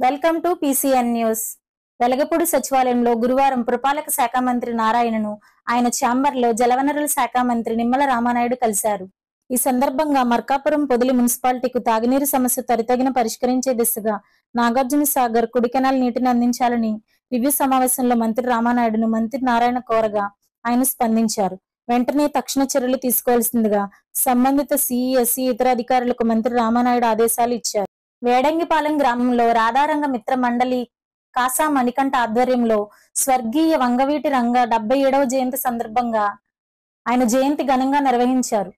Welcome to PCN news. Velagapudi సచివాలయంలో గురువారం పురపాలక శాఖ మంత్రి నారాయణను ఆయన ఛాంబర్లో జలవనరుల శాఖ మంత్రి నిమ్మల రామానాయుడు కలిశారు. ఈ సందర్భంగా మార్కాపురం పొదిలి మున్సిపాలిటీకు తాగునీరు సమస్య త్వరితగిన పరిష్కరించే దిశగా నాగార్జున సాగర్ కుడి కెనాల్ నీటిని అందించాలని రివ్యూ సమావేశంలో మంత్రి రామానాయుడును మంత్రి నారాయణ కోరగా ఆయన స్పందించారు. వెంటనే తక్షణ చర్యలు తీసుకోవాల్సిందిగా సంబంధిత సిఈఎస్సి ఇతర అధికారులకు మంత్రి రామానాయుడు ఆదేశాలు ఇచ్చారు. వేడంగిపాలెం గ్రామంలో రాధారంగ మిత్ర మండలి కాసా మణికంఠ ఆధ్వర్యంలో స్వర్గీయ వంగవీటి రంగ 77వ జయంతి సందర్భంగా ఆయన జయంతి ఘనంగా నిర్వహించారు.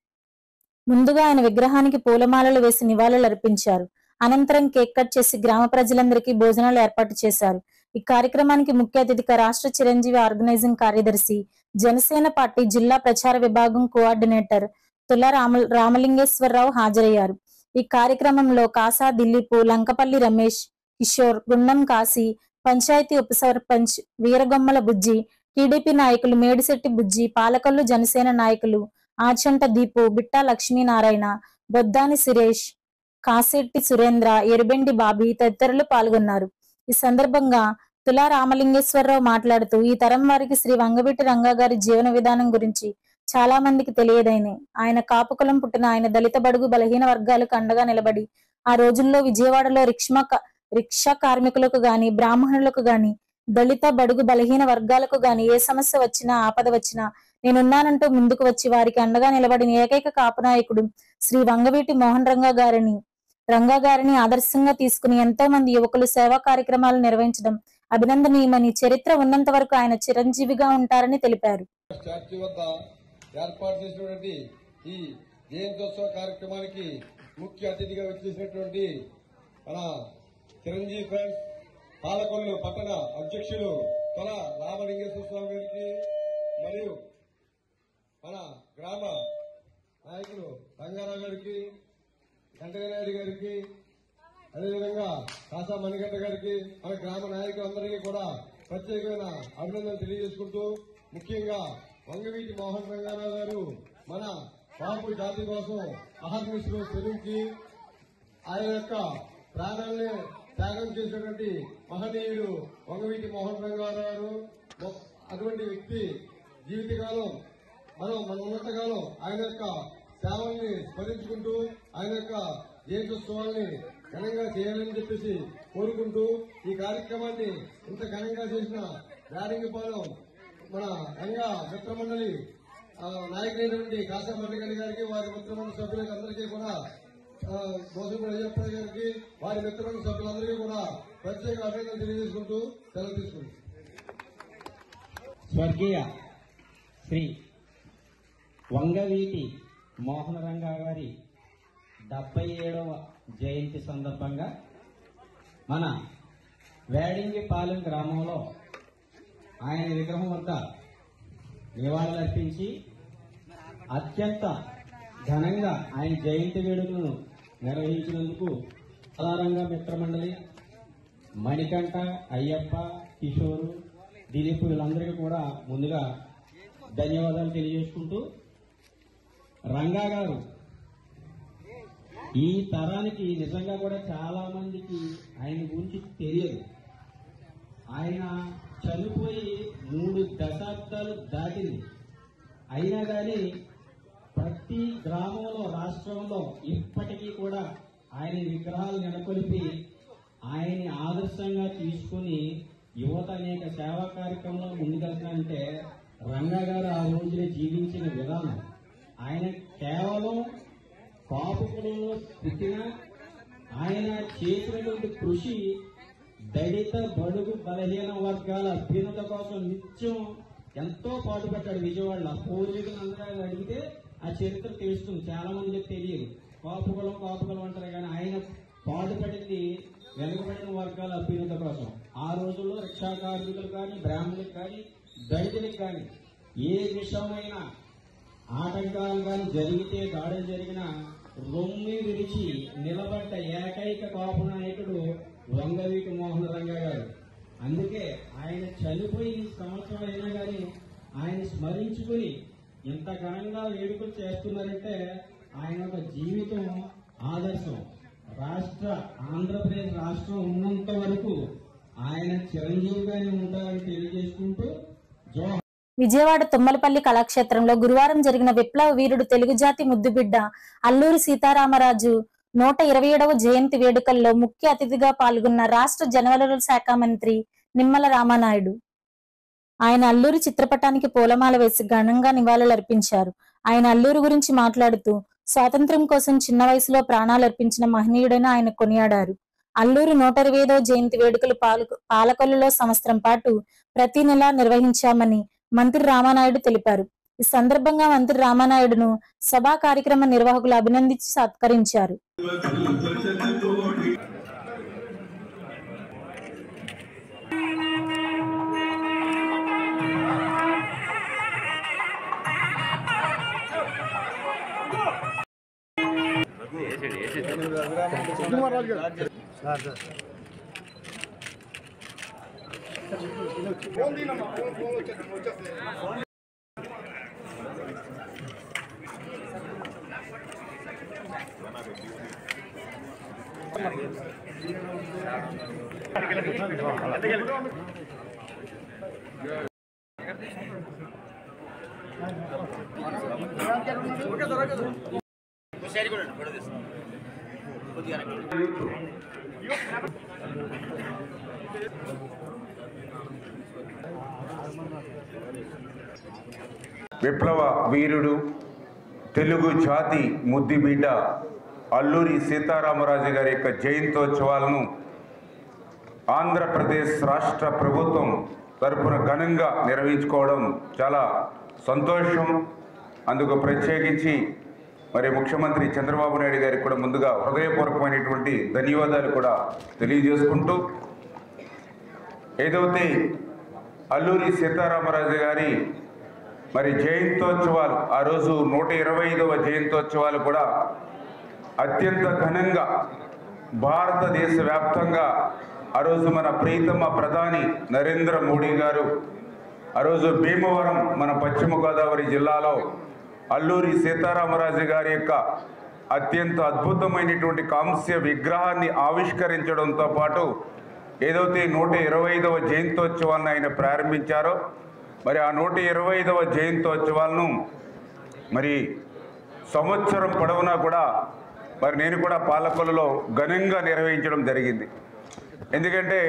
ముందుగా ఆయన విగ్రహానికి పూలమాలలు వేసి నివాళులు అర్పించారు. అనంతరం కేక్ కట్ చేసి గ్రామ ప్రజలందరికీ భోజనాలు ఏర్పాటు చేశారు. ఈ కార్యక్రమానికి ముఖ్య అతిథిగా రాష్ట్ర చిరంజీవి ఆర్గనైజింగ్ కార్యదర్శి, జనసేన పార్టీ జిల్లా ప్రచార విభాగం కోఆర్డినేటర్ తుల రామలింగేశ్వరరావు హాజరయ్యారు. ఈ కార్యక్రమంలో కాసా దిలీపు, లంకపల్లి రమేష్, కిషోర్, గుండం కాశీ, పంచాయతీ ఉప సర్పంచ్ వీరగొమ్మల బుజ్జి, టీడీపీ నాయకులు మేడిశెట్టి బుజ్జి, పాలకొల్లు జనసేన నాయకులు ఆచంట దీపు, బిట్టా లక్ష్మీనారాయణ, బొద్దాని సురేష్, కాశెట్టి సురేంద్ర, ఎరుబెండి బాబీ తదితరులు పాల్గొన్నారు. ఈ సందర్భంగా తుల రామలింగేశ్వరరావు మాట్లాడుతూ ఈ తరం వారికి శ్రీ వంగవీటి రంగా గారి జీవన విధానం గురించి చాలా మందికి తెలియదని, ఆయన కాపు కులం పుట్టిన ఆయన దళిత బడుగు బలహీన వర్గాలకు అండగా నిలబడి ఆ రోజుల్లో విజయవాడలో రిక్షా కార్మికులకు గాని, బ్రాహ్మణులకు గాని, దళిత బడుగు బలహీన వర్గాలకు గాని ఏ సమస్య వచ్చినా, ఆపద వచ్చినా నేనున్నానంటూ ముందుకు వచ్చి వారికి అండగా నిలబడిన ఏకైక కాపు నాయకుడు శ్రీ వంగవీటి మోహన్ రంగా గారిని ఆదర్శంగా తీసుకుని ఎంతో మంది యువకులు సేవా కార్యక్రమాలు నిర్వహించడం అభినందనీయమని, చరిత్ర ఉన్నంత వరకు ఆయన చిరంజీవిగా ఉంటారని తెలిపారు. ఏర్పాటు చేసినటువంటి ఈ జయంతోత్సవ కార్యక్రమానికి ముఖ్య అతిథిగా వచ్చేసినటువంటి మన చిరంజీవి ఫ్రెండ్స్ పాలకొల్లు పట్టణ అధ్యక్షులు తుల రామలింగేశ్వర స్వామి గారికి, మరియు మన గ్రామ నాయకులు రంగారావు గారికి, వెంకయ్యనాయుడు గారికి, అదేవిధంగా కాసా మణికంఠ గారికి, మన గ్రామ నాయకులందరికీ కూడా ప్రత్యేకమైన అభినందనలు తెలియజేసుకుంటూ, ముఖ్యంగా వంగవీటి మోహన్ రంగారావు గారు మన కాపు జాతి కోసం అహర్నిశలు తెలుగుకి ఆయన యొక్క ప్రాణాలను త్యాగం చేసినటువంటి మహనీయుడు వంగవీటి మోహన్ రంగారావు గారు. అటువంటి వ్యక్తి జీవితకాలం మన ఉన్నతకాలం ఆయన యొక్క సేవల్ని స్మరించుకుంటూ ఆయన యొక్క జయంతోత్సవాల్ని ఘనంగా చేయాలని చెప్పేసి కోరుకుంటూ, ఈ కార్యక్రమాన్ని ఇంత ఘనంగా చేసిన వేడంగిపాలెం మన రంగా మిత్రమండలి నాయకులైనటువంటి కాసా మణికంఠ గారికి, వారి మిత్రమండలి సభ్యులకి అందరికీ కూడా, గోసంపూడి అయ్యప్ప గారికి, వారి మిత్రమండలి సభ్యులందరికీ కూడా ప్రత్యేక అభినందనలు తెలియజేసుకుంటూ సెలవు తీసుకుంటాం. స్వర్గీయ శ్రీ వంగవీటి మోహన రంగా గారి 77వ జయంతి సందర్భంగా మన వేడంగిపాలెం గ్రామంలో ఆయన విగ్రహం వద్ద నివాళులర్పించి అత్యంత ఘనంగా ఆయన జయంతి వేడుకలను నిర్వహించినందుకు సాధారణంగా మిత్రమండలి, మణికంఠ, అయ్యప్ప, కిషోరు, దిలీప్ వీళ్ళందరికీ కూడా ముందుగా ధన్యవాదాలు తెలియజేసుకుంటూ, రంగా గారు ఈ తరానికి నిజంగా కూడా చాలా మందికి ఆయన గురించి తెలియదు. ఆయన చనిపోయి 3 దశాబ్దాలు దాటింది. అయినా కానీ ప్రతి గ్రామంలో, రాష్ట్రంలో ఇప్పటికీ కూడా ఆయన విగ్రహాలు నెలకొల్పి ఆయన్ని ఆదర్శంగా తీసుకుని యువత అనేక సేవా కార్యక్రమంలో ముందుకెళ్తానంటే రంగా గారు ఆ రోజునే జీవించిన విధానం. ఆయన కేవలం కాపు కులంలో పుట్టిన ఆయన చేసినటువంటి కృషి దళిత బడుగు బలహీన వర్గాల అభ్యున్నత కోసం నిత్యం ఎంతో పాటుపడ్డాడు. విజయవాడలో పూర్వీకులందరూ అడిగితే ఆ చరిత్ర తెలుస్తుంది, చాలా మందికి తెలియదు. కాపుకులం అంటారు కానీ ఆయన పాటుపడింది వెనుకబడిన వర్గాల అభ్యున్నత కోసం. ఆ రోజుల్లో రిక్షా కార్మికులు కానీ, బ్రాహ్మణులకు కానీ, దళితులకు కానీ ఏ విషయమైన ఆటంకాలు కానీ జరిగితే, దాడులు జరిగినా రొమ్మి విరిచి నిలబడ్డ ఏకైక కాపు నాయకుడు వంగవీటి మోహన రంగా గారు. అందుకే ఆయన చనిపోయి సంవత్సరం అయినా కానీ ఆయన స్మరించుకుని ఇంత ఘనంగా వేడుకలు చేస్తున్నారంటే ఆయన ఒక జీవితం ఆదర్శం. ఆంధ్రప్రదేశ్ రాష్ట్రం ఉన్నంత వరకు ఆయన చిరంజీవిగానే ఉంటారని తెలియజేసుకుంటూ విజయవాడ తుమ్మలపల్లి కళాక్షేత్రంలో గురువారం జరిగిన విప్లవ వీరుడు తెలుగు జాతి ముద్దుబిడ్డ అల్లూరి సీతారామరాజు 127వ జయంతి వేడుకల్లో ముఖ్య అతిథిగా పాల్గొన్న రాష్ట్ర జలవనరుల శాఖ మంత్రి నిమ్మల రామానాయుడు. ఆయన అల్లూరి చిత్రపటానికి పూలమాల వేసి ఘనంగా నివాళులర్పించారు. ఆయన అల్లూరి గురించి మాట్లాడుతూ స్వాతంత్ర్యం కోసం చిన్న వయసులో ప్రాణాలర్పించిన మహనీయుడని ఆయన కొనియాడారు. అల్లూరి 125వ జయంతి వేడుకలు పాలకొల్లులో సంవత్సరం పాటు ప్రతి నెలా నిర్వహించామని మంత్రి రామానాయుడు తెలిపారు. ఈ సందర్భంగా మంత్రి రామానాయుడును సభా కార్యక్రమ నిర్వాహకులు అభినందించి సత్కరించారు. విప్లవ వీరుడు తెలుగు జాతి ముద్దుబిడ్డ అల్లూరి సీతారామరాజు గారి యొక్క జయంతోత్సవాలను ఆంధ్రప్రదేశ్ రాష్ట్ర ప్రభుత్వం తరపున ఘనంగా నిర్వహించుకోవడం చాలా సంతోషం. అందుకు ప్రత్యేకించి మరి ముఖ్యమంత్రి చంద్రబాబు నాయుడు గారికి కూడా ముందుగా హృదయపూర్వకమైనటువంటి ధన్యవాదాలు కూడా తెలియజేసుకుంటూ, ఏదైతే అల్లూరి సీతారామరాజు గారి మరి జయంతోత్సవాలు, ఆ రోజు 125వ జయంతోత్సవాలు కూడా అత్యంత ఘనంగా భారతదేశ వ్యాప్తంగా ఆ రోజు మన ప్రీతమ ప్రధాని నరేంద్ర మోడీ గారు ఆ రోజు భీమవరం మన పశ్చిమ గోదావరి జిల్లాలో అల్లూరి సీతారామరాజు గారి యొక్క అత్యంత అద్భుతమైనటువంటి కాంస్య విగ్రహాన్ని ఆవిష్కరించడంతో పాటు ఏదైతే 125వ జయంతోత్సవాలను ఆయన ప్రారంభించారో మరి ఆ 125వ జయంతోత్సవాలను మరి సంవత్సరం పొడవునా కూడా మరి నేను కూడా పాలకొల్లులో ఘనంగా నిర్వహించడం జరిగింది. ఎందుకంటే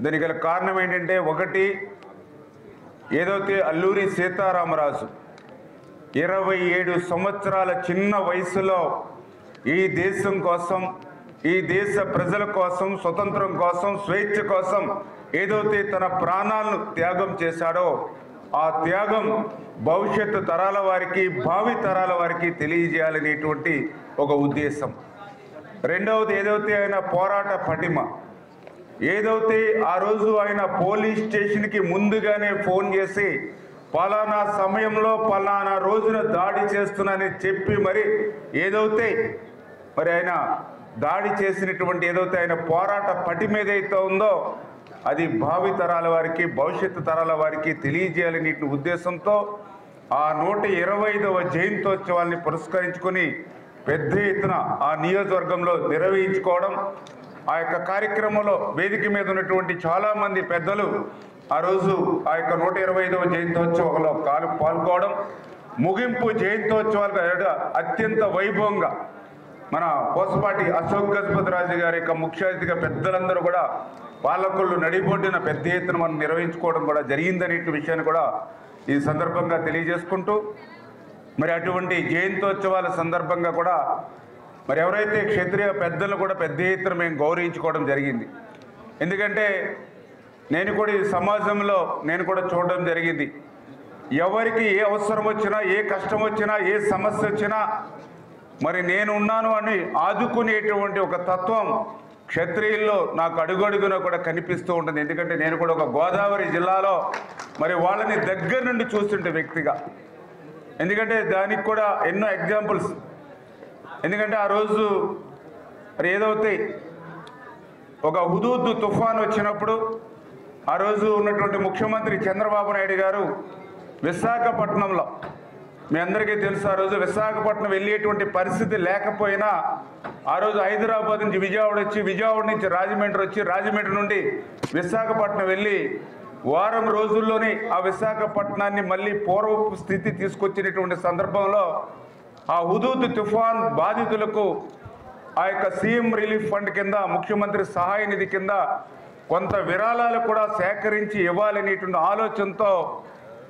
దానికి గల కారణం ఏంటంటే, ఒకటి ఏదైతే అల్లూరి సీతారామరాజు 27 సంవత్సరాల చిన్న వయసులో ఈ దేశం కోసం, ఈ దేశ ప్రజల కోసం, స్వతంత్రం కోసం, స్వేచ్ఛ కోసం ఏదైతే తన ప్రాణాలను త్యాగం చేశాడో ఆ త్యాగం భవిష్యత్తు తరాల వారికి, భావి తరాల వారికి తెలియజేయాలనేటువంటి ఒక ఉద్దేశం. రెండవది ఏదైతే ఆయన పోరాట పటిమ, ఏదైతే ఆ రోజు ఆయన పోలీస్ స్టేషన్కి ముందుగానే ఫోన్ చేసి పలానా సమయంలో పలానా రోజున దాడి చేస్తున్నానని చెప్పి మరి ఏదైతే మరి ఆయన దాడి చేసినటువంటి ఏదైతే ఆయన పోరాట పటిమ ఏదైతే ఉందో అది భావి తరాల వారికి, భవిష్యత్తు తరాల వారికి తెలియజేయాలనే ఉద్దేశంతో ఆ 125వ జయంతోత్సవాల్ని పురస్కరించుకొని పెద్ద ఎత్తున ఆ నియోజకవర్గంలో నిర్వహించుకోవడం, ఆ యొక్క కార్యక్రమంలో వేదిక మీద ఉన్నటువంటి చాలామంది పెద్దలు ఆ రోజు ఆ యొక్క 125వ జయంతోత్సవంలో పాల్గొనడం, ముగింపు జయంతోత్సవాలు అత్యంత వైభవంగా మన పోసపాటి అశోక్ గజపతి రాజు గారి యొక్క ముఖ్య అతిథిగా పెద్దలందరూ కూడా పాలకొల్లు నడిబొడ్డున పెద్ద ఎత్తున మనం నిర్వహించుకోవడం కూడా జరిగిందనే విషయాన్ని కూడా ఈ సందర్భంగా తెలియజేసుకుంటూ, మరి అటువంటి జయంతోత్సవాల సందర్భంగా కూడా మరి ఎవరైతే క్షత్రియ పెద్దలు కూడా పెద్ద ఎత్తున మేము గౌరవించుకోవడం జరిగింది. ఎందుకంటే నేను కూడా ఈ సమాజంలో నేను కూడా చూడడం జరిగింది, ఎవరికి ఏ అవసరం వచ్చినా, ఏ కష్టం వచ్చినా, ఏ సమస్య వచ్చినా మరి నేను ఉన్నాను అని ఆదుకునేటువంటి ఒక తత్వం క్షత్రియుల్లో నాకు అడుగడుగున కూడా కనిపిస్తూ ఉంటుంది. ఎందుకంటే నేను కూడా ఒక గోదావరి జిల్లాలో మరి వాళ్ళని దగ్గర నుండి చూస్తుంటే వ్యక్తిగా, ఎందుకంటే దానికి కూడా ఎన్నో ఎగ్జాంపుల్స్. ఎందుకంటే ఆ రోజు మరి ఏదైతే ఒక హుదూద్ తుఫాన్ వచ్చినప్పుడు ఆ రోజు ఉన్నటువంటి ముఖ్యమంత్రి చంద్రబాబు నాయుడు గారు విశాఖపట్నంలో మీ అందరికీ తెలుసు, ఆ రోజు విశాఖపట్నం వెళ్ళేటువంటి పరిస్థితి లేకపోయినా ఆ రోజు హైదరాబాద్ నుంచి విజయవాడ వచ్చి, విజయవాడ నుంచి రాజమండ్రి వచ్చి, రాజమండ్రి నుండి విశాఖపట్నం వెళ్ళి వారం రోజుల్లోనే ఆ విశాఖపట్నాన్ని మళ్ళీ పూర్వపు స్థితి తీసుకొచ్చినటువంటి సందర్భంలో ఆ హుదూద్ తుఫాన్ బాధితులకు ఆ యొక్క సీఎం రిలీఫ్ ఫండ్ కింద, ముఖ్యమంత్రి సహాయ నిధి కింద కొంత విరాళాలు కూడా సేకరించి ఇవ్వాలనేటువంటి ఆలోచనతో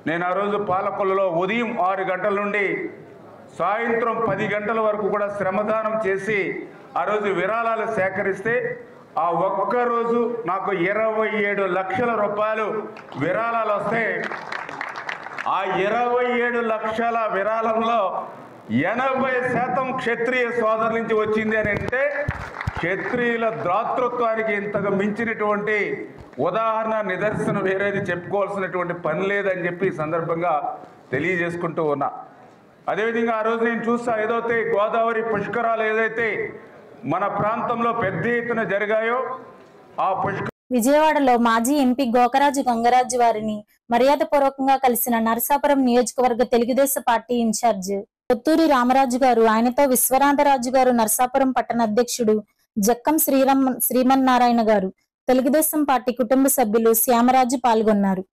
నేను ఆ రోజు పాలకొల్లులో ఉదయం 6 గంటల నుండి సాయంత్రం 10 గంటల వరకు కూడా శ్రమదానం చేసి ఆ రోజు విరాళాలు సేకరిస్తే ఆ ఒక్కరోజు నాకు 27 లక్షల రూపాయలు విరాళాలు వస్తే ఆ 27 లక్షల విరాళంలో 80% క్షత్రియ సోదరుల నుంచి వచ్చింది అని అంటే క్షత్రియుల దాతృత్వానికి ఇంతగా మించినటువంటి ఉదాహరణ, నిదర్శనం వేరేది చెప్పుకోవాల్సినటువంటి పని లేదని చెప్పి ఈ సందర్భంగా తెలియజేసుకుంటూ ఉన్నా. అదేవిధంగా ఆ రోజు నేను చూస్తా, ఏదైతే గోదావరి పుష్కరాలు ఏదైతే మన ప్రాంతంలో పెద్ద ఎత్తున జరిగాయో ఆ విజయవాడలో మాజీ ఎంపీ గోకరాజు గంగరాజు వారిని మర్యాదపూర్వకంగా కలిసిన నరసాపురం నియోజకవర్గ తెలుగుదేశం పార్టీ ఇన్ఛార్జ్ కొత్తూరి రామరాజు గారు, ఆయనతో విశ్వనాథరాజు గారు, నరసాపురం పట్టణ అధ్యక్షుడు జక్కం శ్రీమన్నారాయణ గారు, తెలుగుదేశం పార్టీ కుటుంబ సభ్యులు శ్యామరాజు పాల్గొన్నారు.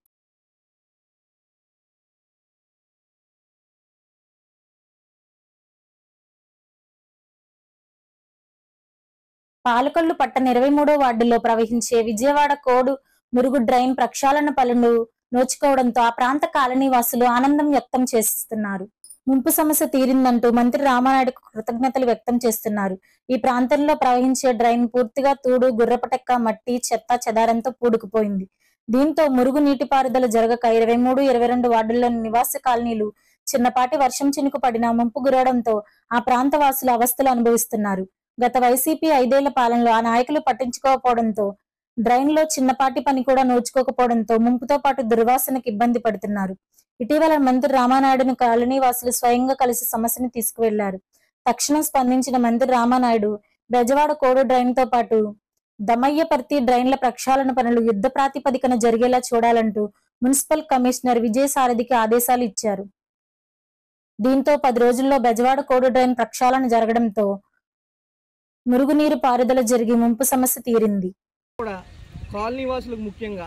పాలకొల్లు పట్టణ 23వ వార్డులో ప్రవహించే విజయవాడ కోడు మురుగు డ్రైన్ ప్రక్షాళన పనులు నోచుకోవడంతో ఆ ప్రాంత కాలనీ వాసులు ఆనందం వ్యక్తం చేస్తున్నారు. ముంపు సమస్య తీరిందంటూ మంత్రి రామానాయుడుకు కృతజ్ఞతలు వ్యక్తం చేస్తున్నారు. ఈ ప్రాంతంలో ప్రవహించే డ్రైన్ పూర్తిగా తూడు, గుర్రపటెక్క, మట్టి, చెత్త చెదారంతో పూడుకుపోయింది. దీంతో మురుగు నీటిపారుదల జరగక 23, 22 వార్డుల్లోని నివాస కాలనీలు చిన్నపాటి వర్షం చినుకు పడినా ముంపు గురవడంతో ఆ ప్రాంత వాసులు అవస్థలు అనుభవిస్తున్నారు. గత వైసీపీ 5 ఏళ్ల పాలనలో ఆ నాయకులు పట్టించుకోకపోవడంతో డ్రైన్ లో చిన్నపాటి పని కూడా నోచుకోకపోవడంతో ముంపుతో పాటు దుర్వాసనకు ఇబ్బంది పడుతున్నారు. ఇటీవల మంత్రి రామానాయుడును కాలనీ వాసులు స్వయంగా కలిసి సమస్యను తీసుకువెళ్లారు. తక్షణం స్పందించిన మంత్రి రామానాయుడు బెజవాడ కోడు డ్రైన్ తో పాటు దమయ్యపర్తి డ్రైన్ల ప్రక్షాళన పనులు యుద్ధ ప్రాతిపదికన జరిగేలా చూడాలంటూ మున్సిపల్ కమిషనర్ విజయసారథికి ఆదేశాలు ఇచ్చారు. దీంతో 10 రోజుల్లో బెజవాడ కోడు డ్రైన్ ప్రక్షాళన జరగడంతో మురుగునీరు పారుదల జరిగి ముంపు సమస్య తీరింది. కూడా కాలనీ వాసులకు ముఖ్యంగా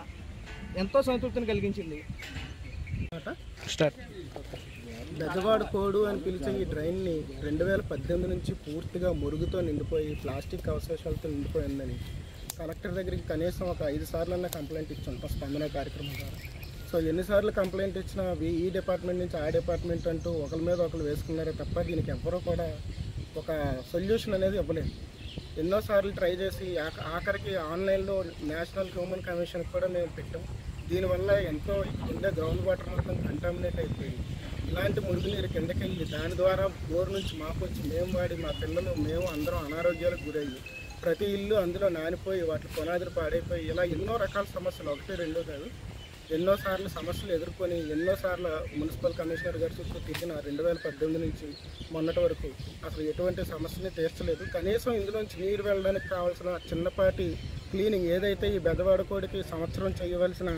ఎంతో సంతృప్తిని కలిగించింది. బెజవాడ కోడు అని పిలిచే ఈ డ్రైన్ని 2018 నుంచి పూర్తిగా మురుగుతో నిండిపోయి ప్లాస్టిక్ అవశేషాలతో నిండిపోయిందని కలెక్టర్ దగ్గరికి కనీసం ఒక 5 సార్లన్నా కంప్లైంట్ ఇచ్చుంటాం స్పందన కార్యక్రమం ద్వారా. సో ఎన్నిసార్లు కంప్లైంట్ ఇచ్చినా ఈ డిపార్ట్మెంట్ నుంచి ఆ డిపార్ట్మెంట్ అంటూ ఒకరి మీద ఒకరు వేసుకున్నారే తప్ప దీనికి ఎవరూ కూడా ఒక సొల్యూషన్ అనేది ఇవ్వలేదు. ఎన్నోసార్లు ట్రై చేసి ఆఖరికి ఆన్లైన్లో నేషనల్ హ్యూమన్ కమిషన్ కూడా మేము పెట్టాం. దీనివల్ల ఎంతో ఉండే గ్రౌండ్ వాటర్ మొత్తం కంటామినేట్ అయిపోయి ఇలాంటి మురుగునీరు కిందకి వెళ్ళి దాని ద్వారా బోర్ నుంచి మాకు వచ్చి మేము వాడి మా పిల్లలు మేము అందరం అనారోగ్యాలకు గురయ్యి ప్రతి ఇల్లు అందులో నానిపోయి వాటి పునాదులు పాడైపోయి ఇలా ఎన్నో రకాల సమస్యలు, 1, 2 కాదు ఎన్నోసార్లు సమస్యలు ఎదుర్కొని ఎన్నోసార్లు మున్సిపల్ కమిషనర్ గారి చుట్టూ తిరిగిన 2018 నుంచి మొన్నటి వరకు అసలు ఎటువంటి సమస్యని తీర్చలేదు. కనీసం ఇందులోంచి నీరు వెళ్ళడానికి కావాల్సిన చిన్నపాటి క్లీనింగ్ ఏదైతే ఈ బెజవాడ కోడికి సంవత్సరం చేయవలసిన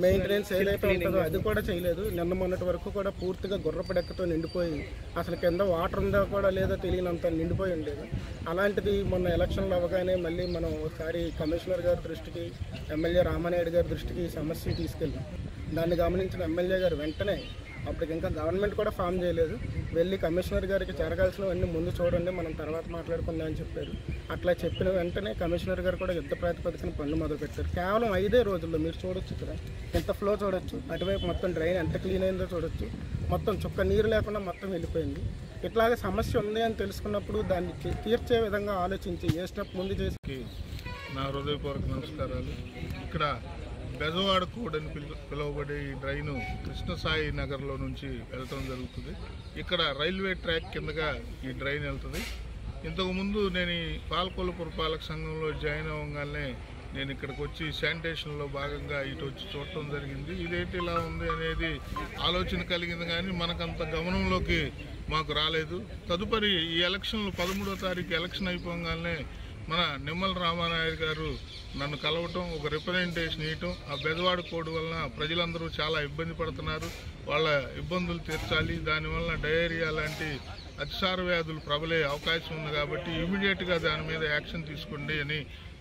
మెయింటెనెన్స్ ఏదైతే ఉంటుందో అది కూడా చేయలేదు. నిన్న మొన్నటి వరకు కూడా పూర్తిగా గుర్రపడెక్కతో నిండిపోయి అసలు కింద వాటర్ ఉందో కూడా లేదో తెలియనంత నిండిపోయి ఉండేది. అలాంటిది మొన్న ఎలక్షన్లు అవ్వగానే మళ్ళీ మనం ఒకసారి కమిషనర్ గారి దృష్టికి, ఎమ్మెల్యే రామానాయుడు గారి దృష్టికి ఈ సమస్య తీసుకెళ్ళాం. దాన్ని గమనించిన ఎమ్మెల్యే గారు వెంటనే, అప్పటికి ఇంకా గవర్నమెంట్ కూడా ఫామ్ చేయలేదు, వెళ్ళి కమిషనర్ గారికి జరగాల్సినవన్నీ ముందు చూడండి మనం తర్వాత మాట్లాడుకుందాం అని చెప్పారు. అట్లా చెప్పిన వెంటనే కమిషనర్ గారు కూడా యుద్ధ ప్రాతిపదికన పనులు మొదలుపెట్టారు. కేవలం 5 రోజుల్లో మీరు చూడొచ్చు, ఇక్కడ ఎంత ఫ్లో చూడొచ్చు, అటువైపు మొత్తం డ్రైన్ ఎంత క్లీన్ అయిందో చూడొచ్చు. మొత్తం చుక్క నీరు లేకుండా మొత్తం వెళ్ళిపోయింది. ఇట్లాగే సమస్య ఉంది అని తెలుసుకున్నప్పుడు దాన్ని తీర్చే విధంగా ఆలోచించి ఏ స్టెప్ ముందు చేసి నా హృదయపూర్వక నమస్కారాలు. ఇక్కడ బెజవాడ కోడ్ అని పిలువబడే ఈ డ్రైను కృష్ణసాయి నగర్లో నుంచి వెళ్ళటం జరుగుతుంది. ఇక్కడ రైల్వే ట్రాక్ కిందగా ఈ డ్రైన్ వెళ్తుంది. ఇంతకుముందు నేను ఈ పాలకొల్లు పురపాలక సంఘంలో జాయిన్ అవ్వగానే నేను ఇక్కడికి వచ్చి శానిటేషన్లో భాగంగా ఇటు వచ్చి చూడటం జరిగింది. ఇదేంటి ఇలా ఉంది అనేది ఆలోచన కలిగింది, కానీ మనకంత గమనంలోకి మాకు రాలేదు. తదుపరి ఈ ఎలక్షన్లు 13వ తారీఖు ఎలక్షన్ అయిపోగానే మన నిమ్మల రామానాయుడు గారు నన్ను కలవటం, ఒక రిప్రజెంటేషన్ ఇవ్వటం, ఆ బెజవాడ కోడ్ వలన ప్రజలందరూ చాలా ఇబ్బంది పడుతున్నారు, వాళ్ళ ఇబ్బందులు తీర్చాలి, దానివల్ల డయేరియా లాంటి అతిసార వ్యాధులు ప్రబలే అవకాశం ఉంది కాబట్టి ఇమీడియట్గా దాని మీద యాక్షన్ తీసుకోండి అని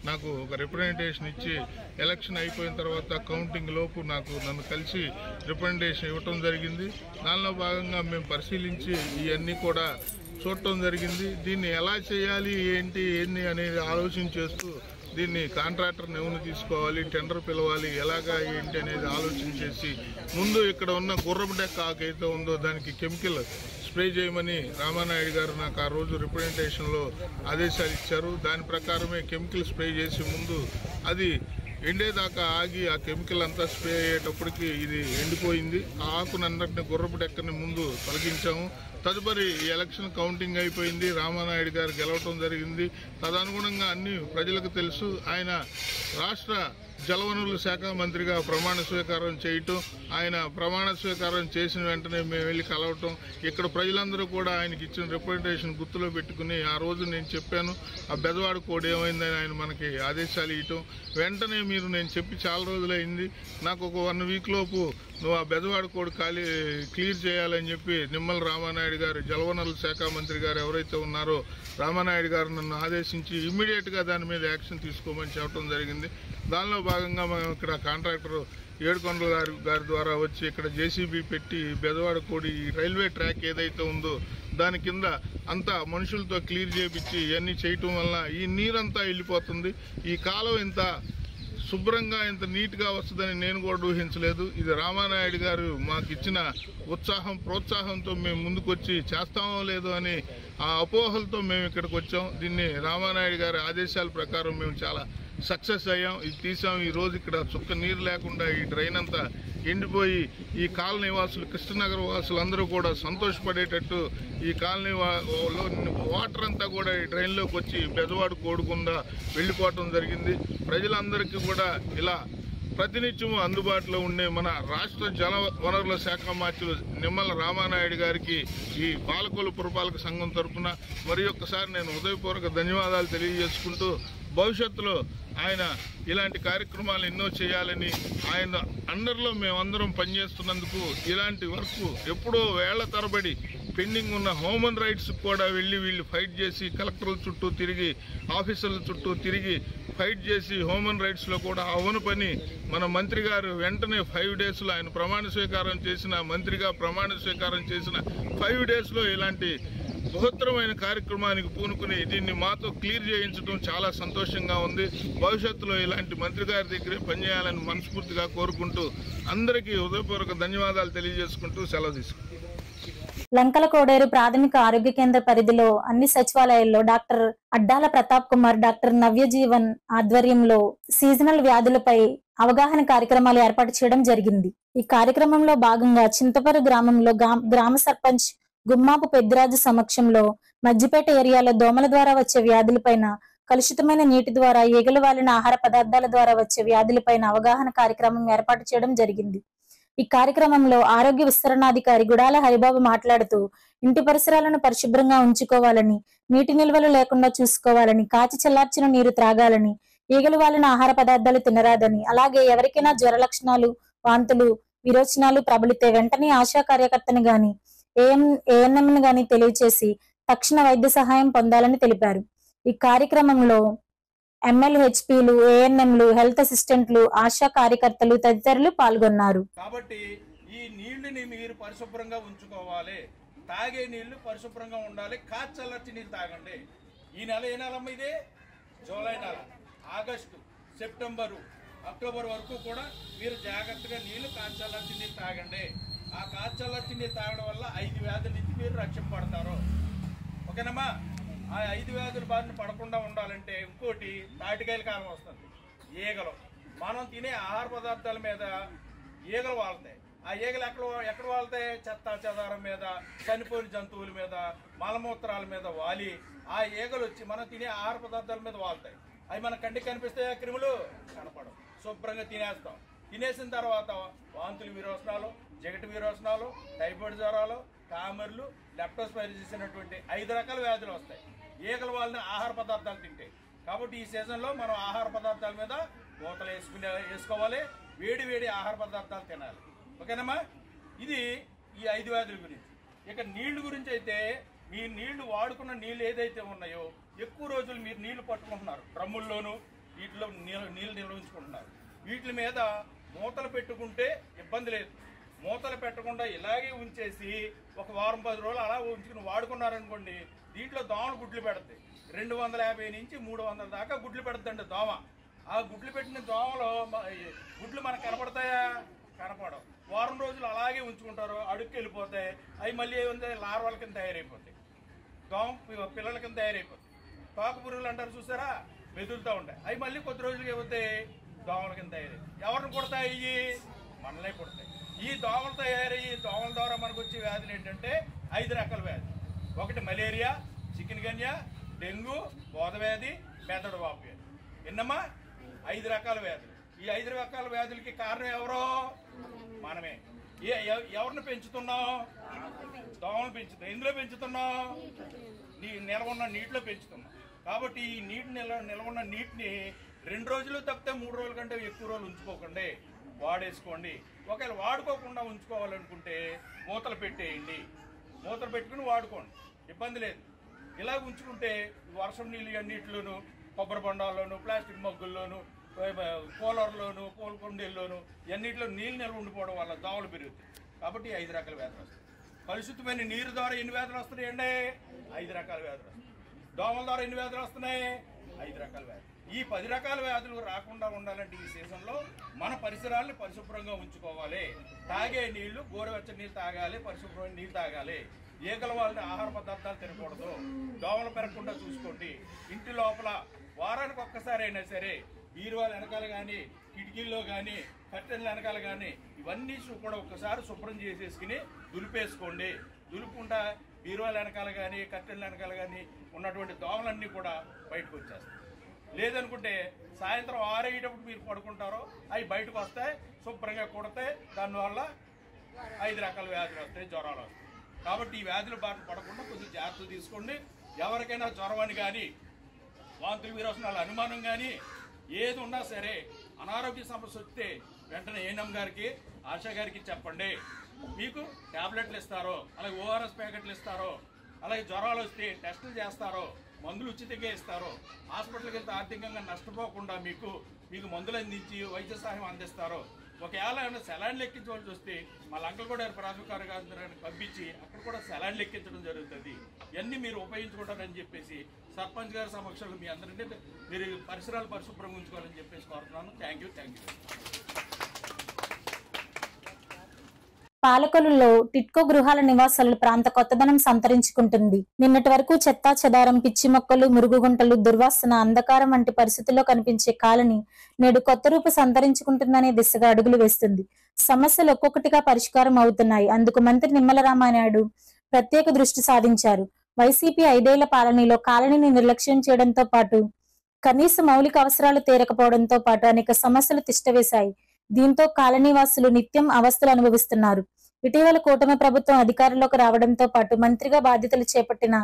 నాకు ఒక రిప్రజెంటేషన్ ఇచ్చి ఎలక్షన్ అయిపోయిన తర్వాత కౌంటింగ్ లోపు నన్ను కలిసి రిప్రజెంటేషన్ ఇవ్వటం జరిగింది. దానిలో భాగంగా మేము పరిశీలించి ఇవన్నీ కూడా చూడటం జరిగింది. దీన్ని ఎలా చేయాలి, ఏంటి అనేది ఆలోచన చేస్తూ దీన్ని కాంట్రాక్టర్ని ఎవరు తీసుకోవాలి, టెండర్ పిలవాలి, ఎలాగా ఏంటి అనేది ఆలోచన చేసి ముందు ఇక్కడ ఉన్న గుర్రపు డెక్క ఆకైతే ఉందో దానికి కెమికల్ స్ప్రే చేయమని రామానాయుడు గారు నాకు ఆ రోజు రిప్రజెంటేషన్లో ఆదేశాలు ఇచ్చారు. దాని ప్రకారమే కెమికల్ స్ప్రే చేసి ముందు అది ఎండేదాకా ఆగి ఆ కెమికల్ అంతా స్ప్రే అయ్యేటప్పటికి ఇది ఎండిపోయింది. ఆ ఆకునందరిని గుర్రపు డెక్కని ముందు తొలగించాము. తదుపరి ఎలక్షన్ కౌంటింగ్ అయిపోయింది, రామానాయుడు గారు గెలవటం జరిగింది. తదనుగుణంగా అన్ని ప్రజలకు తెలుసు. ఆయన రాష్ట్ర జలవనరుల శాఖ మంత్రిగా ప్రమాణ స్వీకారం చేయటం, ఆయన ప్రమాణ స్వీకారం చేసిన వెంటనే మేము వెళ్ళి కలవటం, ఇక్కడ ప్రజలందరూ కూడా ఆయనకి ఇచ్చిన రిప్రజెంటేషన్ గుర్తులో పెట్టుకుని ఆ రోజు నేను చెప్పాను ఆ బెజవాడ కోడ్ ఏమైందని ఆయన మనకి ఆదేశాలు ఇవ్వటం, వెంటనే మీరు నేను చెప్పి చాలా రోజులైంది, నాకు ఒక 1 వీక్ లోపు నువ్వు ఆ బెజవాడ కోడ్ క్లియర్ చేయాలని చెప్పి నిమ్మల రామానాయుడు గారు జలవనరుల శాఖ మంత్రి గారు ఎవరైతే ఉన్నారో రామానాయుడు గారు నన్ను ఆదేశించి ఇమ్మీడియట్గా దాని మీద యాక్షన్ తీసుకోమని చెప్పడం జరిగింది. దానిలో భాగంగా మనం ఇక్కడ కాంట్రాక్టర్ ఏడుకొండల గారి ద్వారా వచ్చి ఇక్కడ జేసీబీ పెట్టి బెజవాడ కోడి రైల్వే ట్రాక్ ఏదైతే ఉందో దాని కింద అంతా మనుషులతో క్లియర్ చేయించి ఇవన్నీ చేయటం వల్ల ఈ నీరంతా వెళ్ళిపోతుంది. ఈ కాలం ఇంత శుభ్రంగా ఇంత నీట్గా వస్తుందని నేను కూడా ఊహించలేదు. ఇది రామానాయుడు గారు మాకు ఇచ్చిన ఉత్సాహం, ప్రోత్సాహంతో మేము ముందుకొచ్చి చేస్తామో లేదో అని ఆ అపోహలతో మేము ఇక్కడికి వచ్చాం. దీన్ని రామానాయుడు గారి ఆదేశాల ప్రకారం మేము చాలా సక్సెస్ అయ్యాం. ఇది తీసాం. ఈ రోజు ఇక్కడ చుక్క నీరు లేకుండా ఈ డ్రైన్ అంతా ఎండిపోయి ఈ కాలనీ వాసులు, కృష్ణనగర్ వాసులు అందరూ కూడా సంతోషపడేటట్టు ఈ కాలనీలో వాటర్ అంతా కూడా ఈ డ్రైన్లోకి వచ్చి బెజవాడ కోడుకుండా వెళ్ళిపోవటం జరిగింది. ప్రజలందరికీ కూడా ఇలా ప్రతినిత్యం అందుబాటులో ఉండే మన రాష్ట్ర జల వనరుల శాఖ మంత్రులు నిమ్మల రామానాయుడు గారికి ఈ పాలకొల్లు పురపాలక సంఘం తరఫున మరి ఒక్కసారి నేను హృదయపూర్వక ధన్యవాదాలు తెలియజేసుకుంటూ భవిష్యత్తులో ఆయన ఇలాంటి కార్యక్రమాలు ఎన్నో చేయాలని, ఆయన అండర్లో మేమందరం పనిచేస్తున్నందుకు ఇలాంటి వర్క్ ఎప్పుడో వేళ్ల తరబడి పెండింగ్ ఉన్న హ్యూమన్ రైట్స్ కూడా వీళ్ళు ఫైట్ చేసి కలెక్టర్ల చుట్టూ తిరిగి, ఆఫీసర్ల చుట్టూ తిరిగి ఫైట్ చేసి హ్యూమన్ రైట్స్లో కూడా అవను పని మన మంత్రి గారు వెంటనే 5 డేస్లో ఆయన ప్రమాణ స్వీకారం చేసిన మంత్రిగా ప్రమాణ స్వీకారం చేసిన 5 డేస్లో ఇలాంటి బృహత్తరమైన కార్యక్రమానికి పూనుకుని దీన్ని మాతో క్లియర్ చేయించడం చాలా సంతోషంగా ఉంది. భవిష్యత్తులో ఇలాంటి మంత్రి గారి దగ్గరే పనిచేయాలని మనస్ఫూర్తిగా కోరుకుంటూ అందరికీ హృదయపూర్వక ధన్యవాదాలు తెలియజేసుకుంటూ సెలవు తీసుకుంటాం. లంకల కోడేరు ప్రాథమిక ఆరోగ్య కేంద్ర పరిధిలో అన్ని సచివాలయాల్లో డాక్టర్ అడ్డాల ప్రతాప్ కుమార్, డాక్టర్ నవ్యజీవన్ ఆధ్వర్యంలో సీజనల్ వ్యాధులపై అవగాహన కార్యక్రమాలు ఏర్పాటు చేయడం జరిగింది. ఈ కార్యక్రమంలో భాగంగా చింతపరు గ్రామంలో గ్రామ సర్పంచ్ గుమ్మాపు పెద్దిరాజు సమక్షంలో మజ్జిపేట ఏరియాలో దోమల ద్వారా వచ్చే వ్యాధులపైన, కలుషితమైన నీటి ద్వారా, ఈగలు వాలిన ఆహార పదార్థాల ద్వారా వచ్చే వ్యాధులపైన అవగాహన కార్యక్రమం ఏర్పాటు చేయడం జరిగింది. ఈ కార్యక్రమంలో ఆరోగ్య విస్తరణాధికారి గుడాల హరిబాబు మాట్లాడుతూ ఇంటి పరిసరాలను పరిశుభ్రంగా ఉంచుకోవాలని, నీటి నిల్వలు లేకుండా చూసుకోవాలని, కాచి చల్లార్చిన నీరు త్రాగాలని, ఈగలు వాలిన ఆహార పదార్థాలు తినరాదని, అలాగే ఎవరికైనా జ్వర లక్షణాలు, వాంతులు, విరోచనాలు ప్రబలితే వెంటనే ఆశా కార్యకర్తను గాని ఏఎన్ఎంను గాని తెలియచేసి తక్షణ వైద్య సహాయం పొందాలని తెలిపారు. ఈ కార్యక్రమంలో MLHPలు, ANMలు, హెల్త్ అసిస్టెంట్లు, ఆశా కార్యకర్తలు తదితరులు పాల్గొన్నారు. కాబట్టి ఈ నీళ్లని మీరు పరిశుభ్రంగా ఉంచుకోవాలి, తాగే నీళ్లు పరిశుభ్రంగా ఉండాలి, కాచల్లర్చి నీళ్ళు తాగండి. ఈ నెల ఏ నెలమ్మ ఇదే? జూలై నెల, ఆగస్టు, సెప్టెంబరు, అక్టోబర్ వరకు కూడా మీరు జాగ్రత్తగా నీళ్లు కాచల్లర్చి నీళ్ళు తాగండి. ఆ కాచల్లర్చి నీళ్ళు తాగడం వల్ల 5 వ్యాధుల నుంచి మీరు రక్షింపబడతారు. ఓకేనమ్మా? ఆ 5 వ్యాధుల బారిన పడకుండా ఉండాలంటే ఇంకోటి తాటికాయల కాలం వస్తుంది. ఈగలు, మనం తినే ఆహార పదార్థాల మీద ఈగలు వాళ్తాయి. ఆ ఈగలు ఎక్కడ వాళ్తాయి? చెత్త చెదారం మీద, చనిపోయిన జంతువుల మీద, మలమూత్రాల మీద వాలి ఆ ఈగలు వచ్చి మనం తినే ఆహార పదార్థాల మీద వాళ్తాయి. అవి మన కంటికి కనిపిస్తాయి, క్రిములు కనపడవు. శుభ్రంగా తినేస్తాం. తినేసిన తర్వాత వాంతులు, విరోచనాలు, జగటి విరోచనాలు, టైఫాయిడ్ జ్వరాలు, కామెర్లు, లెప్టోస్పైరోసిస్ అనేటువంటి 5 రకాల వ్యాధులు వస్తాయి ఈగల వాళ్ళని ఆహార పదార్థాలు తింటే. కాబట్టి ఈ సీజన్లో మనం ఆహార పదార్థాల మీద మూతలు వేసుకోవాలి, వేడి వేడి ఆహార పదార్థాలు తినాలి. ఓకేనమ్మా? ఇది ఈ 5 వ్యాధుల గురించి. ఇక నీళ్లు గురించి అయితే మీ నీళ్లు వాడుకున్న నీళ్ళు ఏదైతే ఉన్నాయో ఎక్కువ రోజులు మీరు నీళ్లు పట్టుకుంటున్నారు, డ్రమ్ముల్లోనూ వీటిలో నీళ్ళు నిల్వ ఉంచుకుంటున్నారు. వీటి మీద మూతలు పెట్టుకుంటే ఇబ్బంది లేదు. మూతలు పెట్టకుండా ఇలాగే ఉంచేసి ఒక వారం 10 రోజులు అలా ఉంచుకుని వాడుకున్నారనుకోండి, దీంట్లో దోమలు గుడ్లు పెడతాయి. 250 నుంచి 300 దాకా గుడ్లు పెడతాండి దోమ. ఆ గుడ్లు పెట్టిన దోమలో గుడ్లు మనకు కనపడతాయా? కనపడవు. వారం రోజులు అలాగే ఉంచుకుంటారు, అడుక్కి వెళ్ళిపోతాయి. అవి మళ్ళీ ఏముంది లార్వాల కింద తయారైపోతాయి, దోమ పిల్లల కింద తయారైపోతాయి. తోక పురుగులు అంటారు చూసారా, మెదులుతూ ఉంటాయి. అవి మళ్ళీ కొద్ది రోజులకి ఏమవుతాయి, దోమల కింద తయారయ్యి. ఎవరిని కొడతాయి? ఇవి మనలే కొడతాయి. ఈ దోమలు తయారయ్యి దోమల ద్వారా మనకు వచ్చే వ్యాధులు ఏంటంటే 5 రకాల వ్యాధులు. ఒకటి మలేరియా, చికెన్ గన్యా, డెంగ్యూ, బోధవ్యాధి, మెదడు వాపు వ్యాధి. ఎన్నమ్మా? 5 రకాల వ్యాధులు. ఈ 5 రకాల వ్యాధులకి కారణం ఎవరో? మనమే. ఎవరిని పెంచుతున్నాం? దోమలు పెంచుతున్నాం. ఎందులో పెంచుతున్నాం? నిల్వ ఉన్న నీటిలో పెంచుతున్నాం. కాబట్టి ఈ నీటి నిల్వ ఉన్న నీటిని 2 రోజులు తప్పితే 3 రోజుల కంటే ఎక్కువ రోజులు ఉంచుకోకండి, వాడేసుకోండి. ఒకవేళ వాడుకోకుండా ఉంచుకోవాలనుకుంటే మూతలు పెట్టేయండి, మూతలు పెట్టుకుని వాడుకోండి, ఇబ్బంది లేదు. ఇలా ఉంచుకుంటే వర్షం నీళ్ళు అన్నింటిలోనూ, కొబ్బరి బొండాల్లోనూ, ప్లాస్టిక్ మగ్గుల్లోనూ, కూలర్లోను, పూల కుండీల్లోనూ అన్నింటిలో నీళ్ళు నిల్వ ఉండిపోవడం వల్ల దోమలు పెరుగుతాయి. కాబట్టి 5 రకాల వ్యాధులు వస్తాయి. కలుషితమైన నీరు ద్వారా ఎన్ని వ్యాధులు వస్తున్నాయండి? 5 రకాల వ్యాధులు వస్తాయి. దోమల ద్వారా ఎన్ని వ్యాధులు వస్తున్నాయి? 5 రకాల వ్యాధులు. ఈ 10 రకాల వ్యాధులు రాకుండా ఉండాలంటే ఈ సీజన్లో మన పరిసరాలను పరిశుభ్రంగా ఉంచుకోవాలి. తాగే నీళ్లు గోరువెచ్చని నీళ్ళు తాగాలి, పరిశుభ్రమైన నీళ్ళు తాగాలి. ఈగల వాళ్ళని ఆహార పదార్థాలు తినకూడదు. దోమలు పెరగకుండా చూసుకోండి. ఇంటి లోపల వారానికి ఒక్కసారి అయినా సరే బీరువాల వెనకాల కానీ, కిటికీల్లో కానీ, కర్టెన్ల వెనకాల కానీ ఇవన్నీ కూడా ఒక్కసారి శుభ్రం చేసేసుకుని దులిపేసుకోండి. దులుపుకుంటా బీరువాల వెనకాల కానీ, కర్టెన్ల వెనకాల కానీ ఉన్నటువంటి దోమలన్నీ కూడా బయటకు వచ్చేస్తాయి. లేదనుకుంటే సాయంత్రం 6 అయ్యేటప్పుడు మీరు పడుకుంటారో అవి బయటకు వస్తాయి, శుభ్రంగా కొడతాయి. దానివల్ల 5 రకాల వ్యాధులు వస్తాయి, జ్వరాలు వస్తాయి. కాబట్టి ఈ వ్యాధుల బారిన పడకుండా కొంచెం జాగ్రత్తలు తీసుకోండి. ఎవరికైనా జ్వరం అని కానీ, వాంతులు విరోచనాల అనుమానం కానీ ఏది ఉన్నా సరే, అనారోగ్య సమస్య వస్తే వెంటనే ఏఎన్ఎం గారికి, ఆశా గారికి చెప్పండి. మీకు ట్యాబ్లెట్లు ఇస్తారో, అలాగే ఓఆర్ఎస్ ప్యాకెట్లు ఇస్తారో, అలాగే జ్వరాలు వస్తే టెస్టులు చేస్తారో, మందులు ఉచితంగా ఇస్తారో, హాస్పిటల్కి వెళ్తే ఆర్థికంగా నష్టపోకుండా మీకు మందులు అందించి వైద్య సహాయం అందిస్తారో. ఒకవేళ ఏమైనా సెలాన్లు ఎక్కించవలసి వస్తే మా లంకలు కూడా ప్రాథమిక కేంద్రాన్ని పంపించి అక్కడ కూడా సెలాన్లు ఎక్కించడం జరుగుతుంది. ఇవన్నీ మీరు ఉపయోగించుకుంటారని చెప్పేసి సర్పంచ్ గారి సమక్షంలో మీ అందరినీ మీరు పరిసరాలు పరిశుభ్రంగా ఉంచుకోవాలని చెప్పేసి కోరుతున్నాను. Thank you. పాలకొల్లులో టిట్కో గృహాల నివాసాల ప్రాంత కొత్తదనం సంతరించుకుంటుంది. నిన్నటి వరకు చెత్తా చెదారం, పిచ్చి మొక్కలు, మురుగుగుంటలు, దుర్వాసన, అంధకారం వంటి పరిస్థితుల్లో కనిపించే కాలనీ నేడు కొత్త రూపు సంతరించుకుంటుందనే దిశగా అడుగులు వేస్తుంది. సమస్యలు ఒక్కొక్కటిగా పరిష్కారం అవుతున్నాయి. అందుకు మంత్రి నిమ్మల రామానాయుడు ప్రత్యేక దృష్టి సాధించారు. వైసీపీ 5 ఏళ్ల పాలనలో కాలనీని నిర్లక్ష్యం చేయడంతో పాటు కనీస మౌలిక అవసరాలు తీరకపోవడంతో పాటు అనేక సమస్యలు తిష్టవేశాయి. దీంతో కాలనీవాసులు నిత్యం అవస్థలు అనుభవిస్తున్నారు. ఇటీవల కూటమి ప్రభుత్వం అధికారంలోకి రావడంతో పాటు మంత్రిగా బాధ్యతలు చేపట్టిన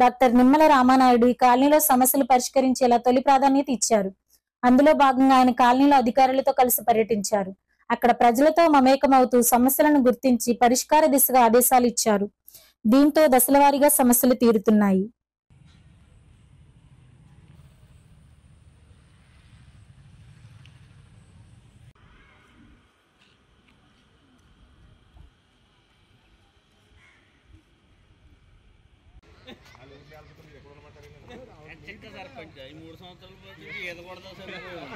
డాక్టర్ నిమ్మల రామానాయుడు ఈ కాలనీలో సమస్యలు పరిష్కరించేలా తొలి ప్రాధాన్యత ఇచ్చారు. అందులో భాగంగా ఆయన కాలనీలో అధికారులతో కలిసి పర్యటించారు. అక్కడ ప్రజలతో మమేకమవుతూ సమస్యలను గుర్తించి పరిష్కార దిశగా ఆదేశాలు ఇచ్చారు. దీంతో దశలవారీగా సమస్యలు తీరుతున్నాయి. సర్పంచ్ 3 సంవత్సరాల పాటు ఈత కొడతా సరిపోయాం.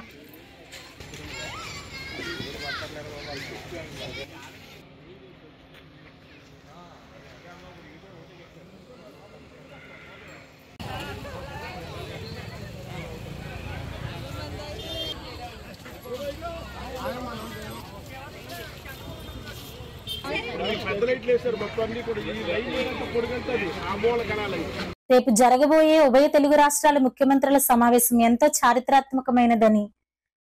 రేపు జరగబోయే ఉభయ తెలుగు రాష్ట్రాల ముఖ్యమంత్రుల సమావేశం ఎంతో చారిత్రాత్మకమైనదని,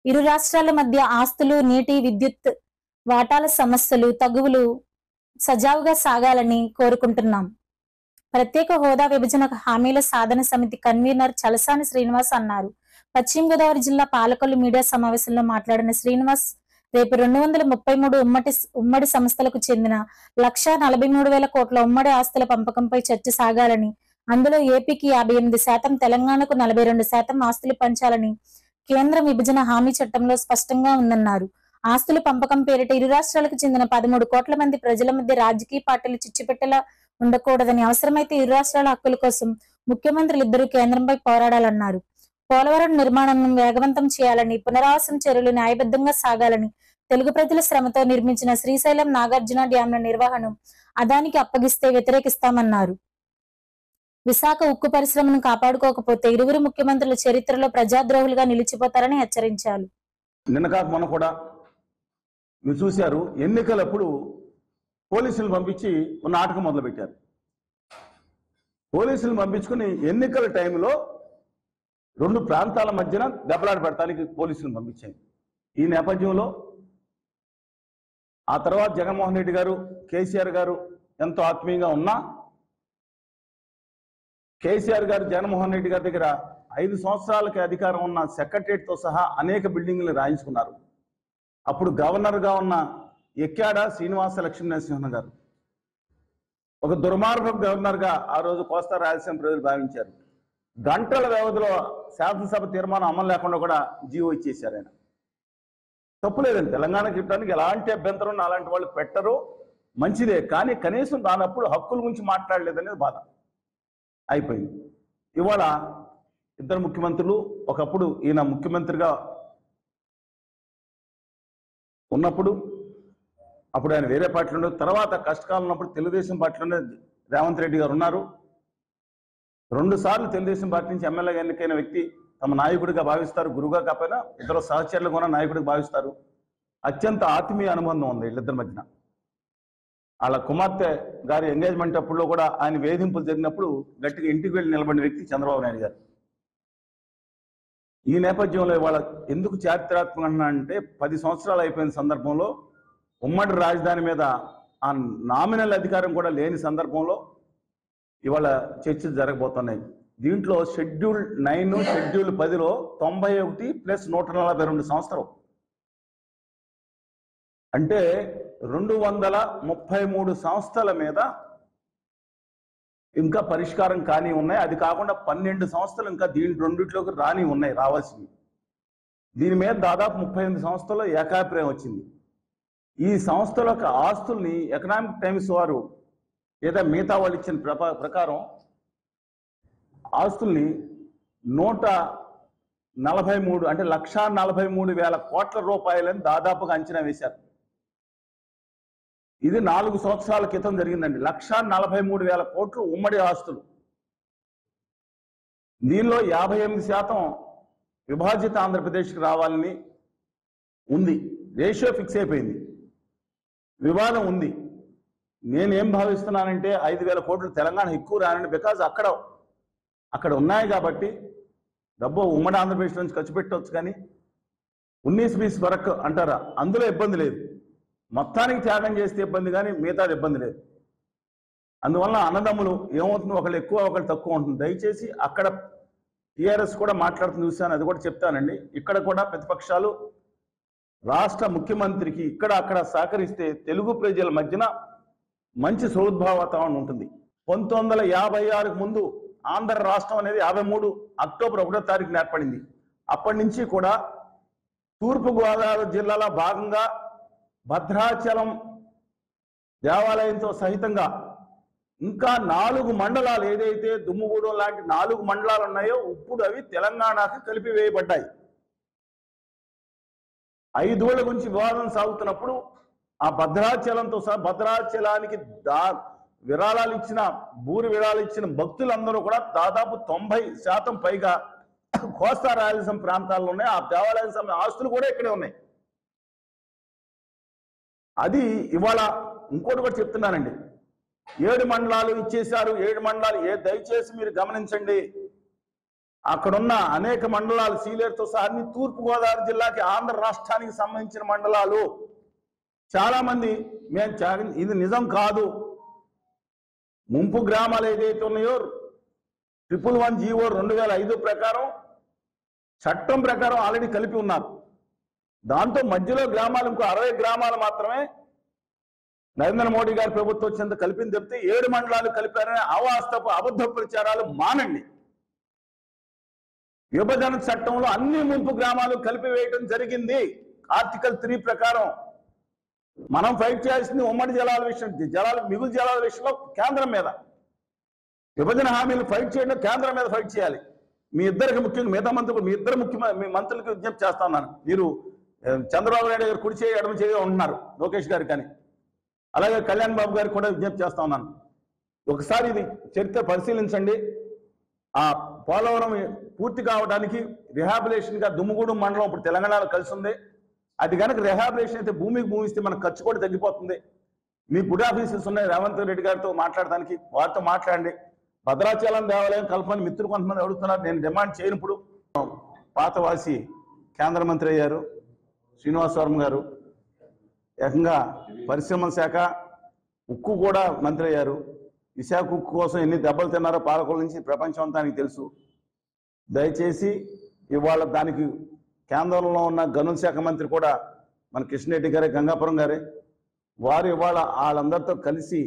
ఇరు రాష్ట్రాల మధ్య ఆస్తులు, నీటి, విద్యుత్ వాటాల సమస్యలు, తగువులు సజావుగా సాగాలని కోరుకుంటున్నాం. ప్రత్యేక హోదా విభజన హామీల సాధన సమితి కన్వీనర్ చలసాని శ్రీనివాస్ అన్నారు. పశ్చిమ గోదావరి జిల్లా పాలకొల్లు మీడియా సమావేశంలో మాట్లాడిన శ్రీనివాస్, రేపు 233 ఉమ్మడి సంస్థలకు చెందిన 1,43,000 కోట్ల ఉమ్మడి ఆస్తుల పంపకంపై చర్చ సాగాలని, అందులో ఏపీకి 58%, తెలంగాణకు 42% ఆస్తులు పంచాలని కేంద్ర విభజన హామీ చట్టంలో స్పష్టంగా ఉందన్నారు. ఆస్తుల పంపకం పేరిట ఇరు రాష్ట్రాలకు చెందిన 13 కోట్ల మంది ప్రజల మధ్య రాజకీయ పార్టీలు చిచ్చుపెట్టేలా ఉండకూడదని, అవసరమైతే ఇరు రాష్ట్రాల హక్కుల కోసం ముఖ్యమంత్రులిద్దరూ కేంద్రంపై పోరాడాలన్నారు. పోలవరం నిర్మాణం వేగవంతం చేయాలని, పునరావాసం చర్యలు న్యాయబద్ధంగా సాగాలని, తెలుగు ప్రజల శ్రమతో నిర్మించిన శ్రీశైలం నాగార్జున డ్యాంల నిర్వహణ అదానికి అప్పగిస్తే వ్యతిరేకిస్తామన్నారు. విశాఖ ఉక్కు పరిశ్రమను కాపాడుకోకపోతే ఇరువురు ముఖ్యమంత్రుల చరిత్రలో ప్రజాద్రోహులుగా నిలిచిపోతారని హెచ్చరించారు. నిన్న కాక మొన్న కూడా మీరు చూశారు, ఎన్నికలప్పుడు పోలీసులు పంపించి నాటకం మొదలుపెట్టారు. పోలీసులు పంపించుకుని ఎన్నికల టైంలో 2 ప్రాంతాల మధ్యన దెబ్బలాట పెడతానికి పోలీసులను పంపించాయి. ఈ నేపథ్యంలో ఆ తర్వాత జగన్మోహన్ రెడ్డి గారు, కేసీఆర్ గారు ఎంతో ఆత్మీయంగా ఉన్నా, కేసీఆర్ గారు జగన్మోహన్ రెడ్డి గారి దగ్గర 5 సంవత్సరాలకి అధికారం ఉన్న సెక్రటరియట్తో సహా అనేక బిల్డింగ్లు రాయించుకున్నారు. అప్పుడు గవర్నర్గా ఉన్న ఎక్కాడ శ్రీనివాస లక్ష్మీనరసింహన్ గారు ఒక దుర్మార్గ గవర్నర్గా ఆ రోజు కోస్తా రాయలసీమ ప్రజలు భావించారు. గంటల వ్యవధిలో శాసనసభ తీర్మానం అమలు లేకుండా కూడా జీవో ఇచ్చేశారు. ఆయన తప్పులేదండి, తెలంగాణకి ఇవ్వడానికి ఎలాంటి అభ్యంతరం అలాంటి వాళ్ళు పెట్టరు, మంచిదే. కానీ కనీసం దానప్పుడు హక్కుల గురించి మాట్లాడలేదనేది బాధ అయిపోయింది. ఇవాళ ఇద్దరు ముఖ్యమంత్రులు, ఒకప్పుడు ఈయన ముఖ్యమంత్రిగా ఉన్నప్పుడు అప్పుడు ఆయన వేరే పార్టీలో ఉన్నారు, తర్వాత కష్టకాలం ఉన్నప్పుడు తెలుగుదేశం పార్టీలోనే రేవంత్ రెడ్డి గారు ఉన్నారు. 2 సార్లు తెలుగుదేశం పార్టీ నుంచి ఎమ్మెల్యేగా ఎన్నికైన వ్యక్తి తమ నాయకుడిగా భావిస్తారు, గురువుగా కాకపోయినా ఇద్దరు సహచరులుగా ఉన్న నాయకుడిగా భావిస్తారు. అత్యంత ఆత్మీయ అనుబంధం ఉంది వీళ్ళిద్దరి మధ్యన. వాళ్ళ కుమార్తె గారి ఎంగేజ్మెంట్ అప్పుడులో కూడా ఆయన వేధింపులు జరిగినప్పుడు గట్టిగా ఇంటికి వెళ్ళి నిలబడిన వ్యక్తి చంద్రబాబు నాయుడు గారు. ఈ నేపథ్యంలో ఇవాళ ఎందుకు చారిత్రాత్మకంగా అంటే 10 సంవత్సరాలు అయిపోయిన సందర్భంలో ఉమ్మడి రాజధాని మీద ఆ నామినల్ అధికారం కూడా లేని సందర్భంలో ఇవాళ చర్చలు జరగబోతున్నాయి. దీంట్లో షెడ్యూల్ 9, షెడ్యూల్ 10లో 91 ప్లస్ 142 సంవత్సరం అంటే 233 సంస్థల మీద ఇంకా పరిష్కారం కాని ఉన్నాయి. అది కాకుండా 12 సంస్థలు ఇంకా రెండిట్లోకి రావాల్సింది. దీని మీద దాదాపు 38 సంస్థల్లో ఏకాభిప్రాయం వచ్చింది. ఈ సంస్థల యొక్క ఆస్తుల్ని ఎకనామిక్ టైమ్స్ వారు లేదా మిగతా వాళ్ళు ఇచ్చిన ప్రకారం ఆస్తుల్ని 143 అంటే 1,43,000 కోట్ల రూపాయలని దాదాపుగా అంచనా వేశారు. ఇది 4 సంవత్సరాల క్రితం జరిగిందండి. 1,43,000 కోట్లు ఉమ్మడి ఆస్తులు. దీనిలో 58% విభాజిత ఆంధ్రప్రదేశ్కి రావాలని ఉంది. రేషియో ఫిక్స్ అయిపోయింది. వివాదం ఉంది. నేనేం భావిస్తున్నానంటే 5,000 కోట్లు తెలంగాణ ఎక్కువ రానండి. బికాజ్ అక్కడ ఉన్నాయి కాబట్టి డబ్బు ఉమ్మడి ఆంధ్రప్రదేశ్ నుంచి ఖర్చు పెట్టవచ్చు. కానీ 19-20 వరకు అంటారా, అందులో ఇబ్బంది లేదు. మొత్తానికి త్యాగం చేస్తే ఇబ్బంది, కానీ మిగతాది ఇబ్బంది లేదు. అందువల్ల అన్నదమ్ములు ఏమవుతుంది, ఒకళ్ళు ఎక్కువ ఒకళ్ళు తక్కువ ఉంటుంది. దయచేసి అక్కడ టీఆర్ఎస్ కూడా మాట్లాడుతూ చూశాను, అది కూడా చెప్తానండి. ఇక్కడ కూడా ప్రతిపక్షాలు రాష్ట్ర ముఖ్యమంత్రికి అక్కడ సహకరిస్తే తెలుగు ప్రజల మధ్యన మంచి సౌద్భావ వాతావరణం ఉంటుంది. 1956కు ముందు ఆంధ్ర రాష్ట్రం అనేది 53 అక్టోబర్ 1వ తారీఖున ఏర్పడింది. అప్పటి నుంచి కూడా తూర్పుగోదావరి జిల్లాలో భాగంగా భద్రాచలం దేవాలయంతో సహితంగా ఇంకా 4 మండలాలు ఏదైతే దుమ్ముగూడెం లాంటి 4 మండలాలు ఉన్నాయో ఇప్పుడు అవి తెలంగాణకు కలిపివేయబడ్డాయి. 5 ఏళ్ల గురించి వివాదం సాగుతున్నప్పుడు ఆ భద్రాచలంతో సహా భద్రాచలానికి విరాళాలు ఇచ్చిన భక్తులందరూ కూడా దాదాపు 90% పైగా కోస్తా రాయలసీమ ప్రాంతాల్లో ఉన్నాయి. ఆ దేవాలయం సమ ఆస్తులు కూడా ఇక్కడే ఉన్నాయి. అది ఇవాళ ఇంకోటి కూడా చెప్తున్నానండి, 7 మండలాలు ఇచ్చేశారు. 7 మండలాలు దయచేసి మీరు గమనించండి. అక్కడున్న అనేక మండలాలు సీలేరుతో సహా అన్ని తూర్పుగోదావరి జిల్లాకి ఆంధ్ర రాష్ట్రానికి సంబంధించిన మండలాలు. చాలా మంది ఇది నిజం కాదు. ముంపు గ్రామాలు ఏదైతే ఉన్నాయో 111 జీవో 2005 ప్రకారం చట్టం ప్రకారం ఆల్రెడీ కలిపి ఉన్నారు. దాంతో మధ్యలో గ్రామాలు ఇంకో 60 గ్రామాలు మాత్రమే నరేంద్ర మోడీ గారి ప్రభుత్వం వచ్చేంత కలిపింది చెప్తే 7 మండలాలు కలిపారనే అవాస్తవ అబద్ధ ప్రచారాలు మానండి. విభజన చట్టంలో అన్ని ముంపు గ్రామాలు కలిపివేయడం జరిగింది. ఆర్టికల్ 3 ప్రకారం మనం ఫైట్ చేయాల్సింది ఉమ్మడి జలాల విషయం, మిగులు జలాల విషయంలో కేంద్రం మీద. విభజన హామీలు ఫైట్ చేయడం కేంద్రం మీద ఫైట్ చేయాలి. మీ ఇద్దరికి ముఖ్యంగా మిగతా మంత్రులు, మీ మంత్రులకి విజ్ఞప్తి చేస్తా ఉన్నాను. మీరు చంద్రబాబు నాయుడు గారు కుడి చేయి ఎడమ చేయి ఉంటున్నారు, లోకేష్ గారు కానీ, అలాగే కళ్యాణ్ బాబు గారికి కూడా విజ్ఞప్తి చేస్తా ఉన్నాను. ఒకసారి ఇది చరిత్ర పరిశీలించండి. ఆ పోలవరం పూర్తి కావడానికి రిహాబిలేషన్గా దుమ్ముగూడెం మండలం ఇప్పుడు తెలంగాణలో కలిసి ఉంది. అది కనుక రిహాబిలేషన్ అయితే భూమికి భూమిస్తే మనకు ఖర్చు కూడా తగ్గిపోతుంది. మీ గుడ్ ఆఫీసెస్ ఉన్నాయి రేవంత్ రెడ్డి గారితో మాట్లాడడానికి, వారితో మాట్లాడండి. భద్రాచలం దేవాలయం కల్పని మిత్రులు కొంతమంది అడుగుతున్నారు, నేను డిమాండ్ చేయనప్పుడు. పాతవాసి కేంద్ర మంత్రి అయ్యారు శ్రీనివాసవరం గారు, ఏకంగా పరిశ్రమల శాఖ ఉక్కు కూడా మంత్రి అయ్యారు. విశాఖ ఉక్కు కోసం ఎన్ని దెబ్బలు తిన్నారో పాలకుల నుంచి ప్రపంచం అంతా నీకు తెలుసు. దయచేసి ఇవాళ దానికి కేంద్రంలో ఉన్న గనుల శాఖ మంత్రి కూడా మన కిషన్ రెడ్డి గారే, గంగాపురం గారే, వారు ఇవాళ వాళ్ళందరితో కలిసి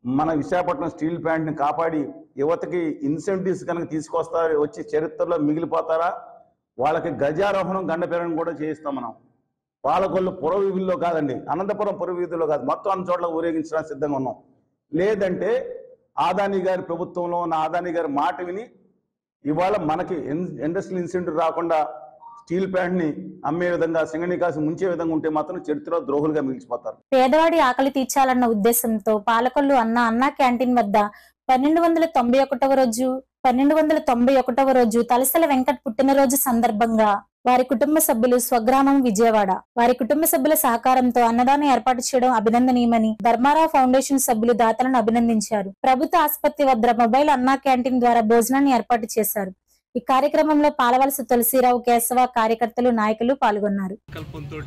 మన విశాఖపట్నం స్టీల్ ప్లాంట్ని కాపాడి యువతకి ఇన్సెంటివ్స్ కనుక తీసుకొస్తారు, వచ్చి చరిత్రలో మిగిలిపోతారా, వాళ్ళకి గజారోహణం గండపేరణ కూడా చేయిస్తాం. మనం పాలకొల్లు పురవీధుల్లో కాదండి, అనంతపురం పురవీధుల్లో కాదు, మొత్తం అన్ని చోట్ల ఊరేగించడానికి సిద్ధంగా ఉన్నాం. లేదంటే ఆదాని గారి ప్రభుత్వంలో ఉన్న ఆదాని గారి మాట విని ఇవాళ మనకి ఇండస్ట్రియల్ ఇన్సెంటివ్ రాకుండా స్టీల్ ప్లాంట్ ని అమ్మే విధంగా, సింగణి కాసి ముంచే విధంగా ఉంటే మాత్రం చరిత్రలో ద్రోహులుగా మిగిలిపోతారు. పేదవాడి ఆకలి తీర్చాలన్న ఉద్దేశంతో పాలకొల్లు అన్నా క్యాంటీన్ వద్ద 1291వ రోజు తలసల వెంకట్ పుట్టినరోజు సందర్భంగా వారి కుటుంబ సభ్యులు స్వగ్రామం విజయవాడ వారి కుటుంబ సభ్యుల సహకారంతో అన్నదానం ఏర్పాటు చేయడం అభినందనీయమని ధర్మారావు ఫౌండేషన్ సభ్యులు దాతలను అభినందించారు. ప్రభుత్వ ఆసుపత్రి వద్ద మొబైల్ అన్నా క్యాంటీన్ ద్వారా భోజనాన్ని ఏర్పాటు చేశారు. ఈ కార్యక్రమంలో పాలవలస తులసిరావు, కేశవ, కార్యకర్తలు, నాయకులు పాల్గొన్నారు. సంకల్పంతో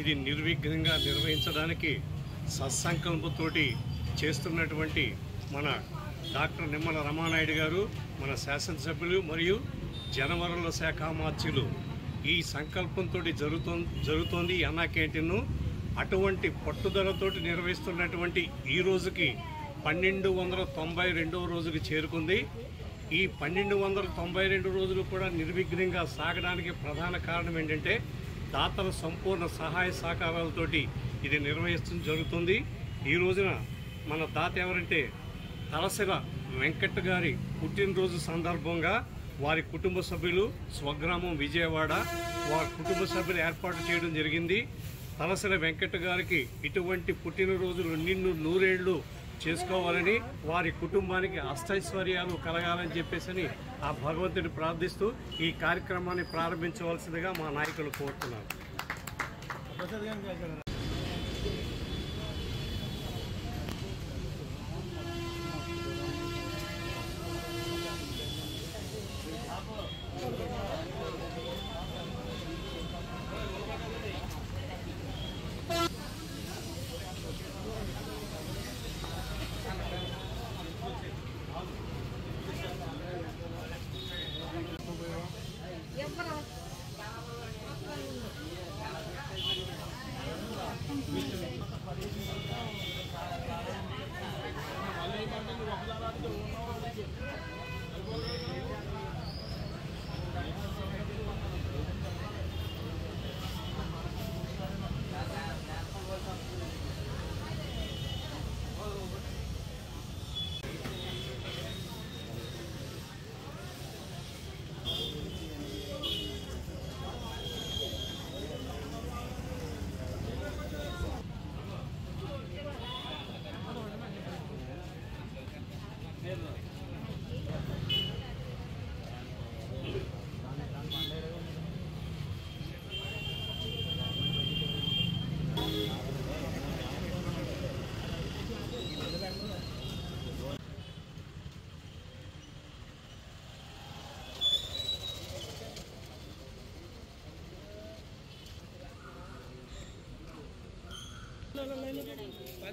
ఇది నిర్విఘ్నంగా నిర్వహించడానికి సత్సంకల్పంతో చేస్తున్నటువంటి మన డాక్టర్ నిమ్మల రామానాయుడు గారు, మన శాసనసభ్యులు మరియు జనవరుల శాఖ మార్చులు ఈ సంకల్పంతో జరుగుతోంది ఈ అన్నా క్యాంటీన్ను. అటువంటి పట్టుదలతో నిర్వహిస్తున్నటువంటి ఈ రోజుకి 1292వ రోజుకి చేరుకుంది. ఈ 1292 రోజులు కూడా నిర్విఘ్నంగా సాగడానికి ప్రధాన కారణం ఏంటంటే దాతల సంపూర్ణ సహాయ సహకారాలతోటి ఇది నిర్వహించడం జరుగుతుంది. ఈ రోజున మన దాత ఎవరంటే తలసిల వెంకట్ గారి పుట్టినరోజు సందర్భంగా వారి కుటుంబ సభ్యులు స్వగ్రామం విజయవాడ వారి కుటుంబ సభ్యులు ఏర్పాటు చేయడం జరిగింది. తలసిల వెంకట్ గారికి ఇటువంటి పుట్టినరోజులు నిన్ను నూరేళ్లు చేసుకోవాలని, వారి కుటుంబానికి అష్టైశ్వర్యాలు కలగాలని చెప్పేసి ఆ భగవంతుని ప్రార్థిస్తూ ఈ కార్యక్రమాన్ని ప్రారంభించవలసిందిగా మా నాయకులు కోరుతున్నారు.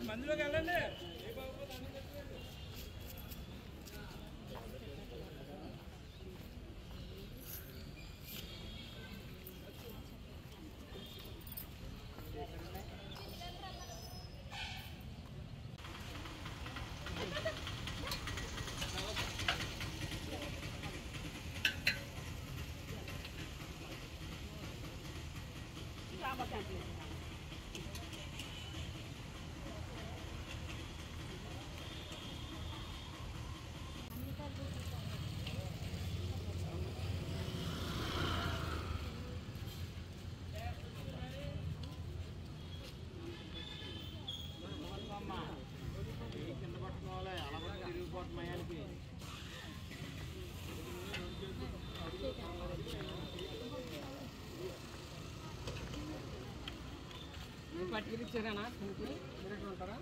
మందిలోకి వెళ్ళండి. పట్టుకుని ఇచ్చారా ఉంటారా?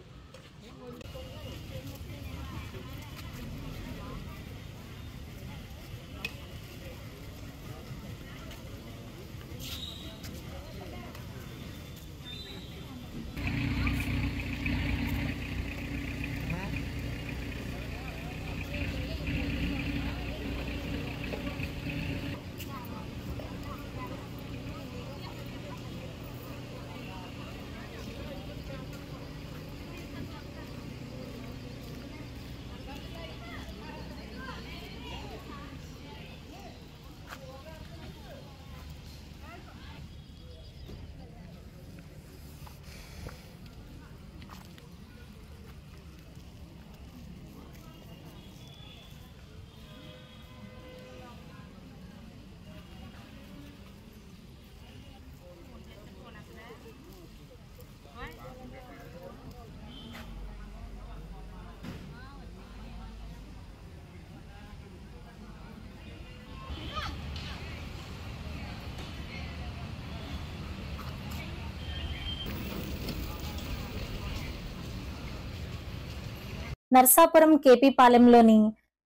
నర్సాపురం కేపీపాలెంలోని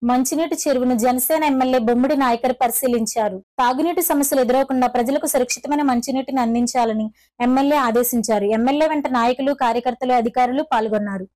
మంచినీటి చెరువును జనసేన ఎమ్మెల్యే బొమ్మిడి నాయకర్ పరిశీలించారు. తాగునీటి సమస్యలు ఎదురవకుండా ప్రజలకు సురక్షితమైన మంచినీటిని అందించాలని ఎమ్మెల్యే ఆదేశించారు. ఎమ్మెల్యే వెంట నాయకులు, కార్యకర్తలు, అధికారులు పాల్గొన్నారు.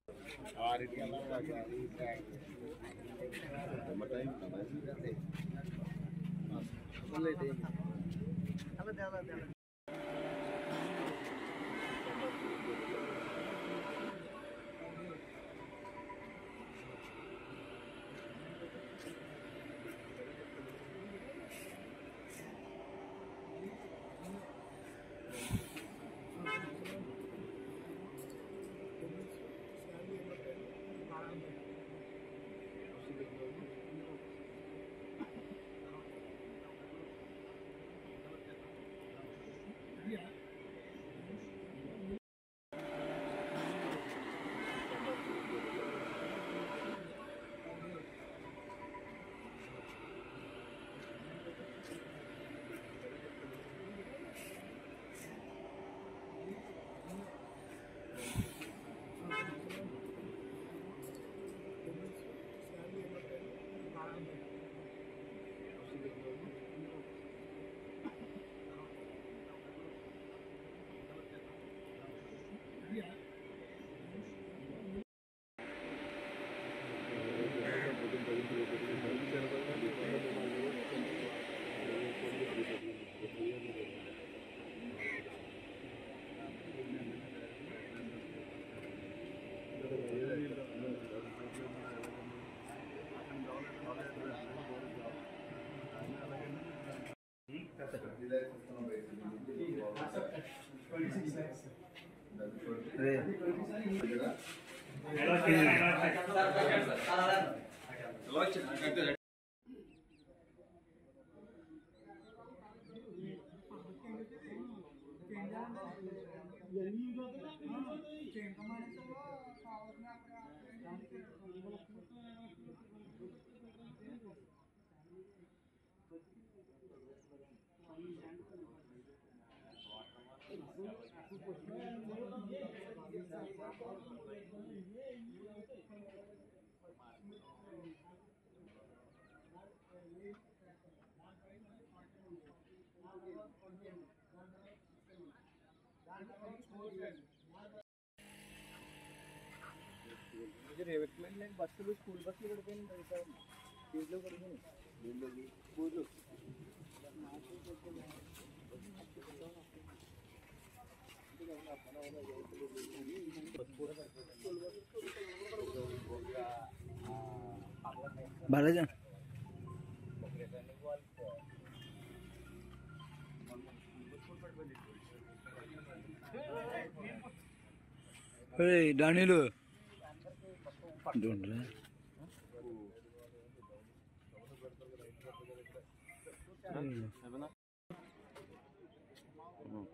బస్సులు స్కూల్ బస్సులు పడిపోయినాయి దీంట్లో పడిపోయినాయి స్కూళ్ళు బాలేజా డానీలు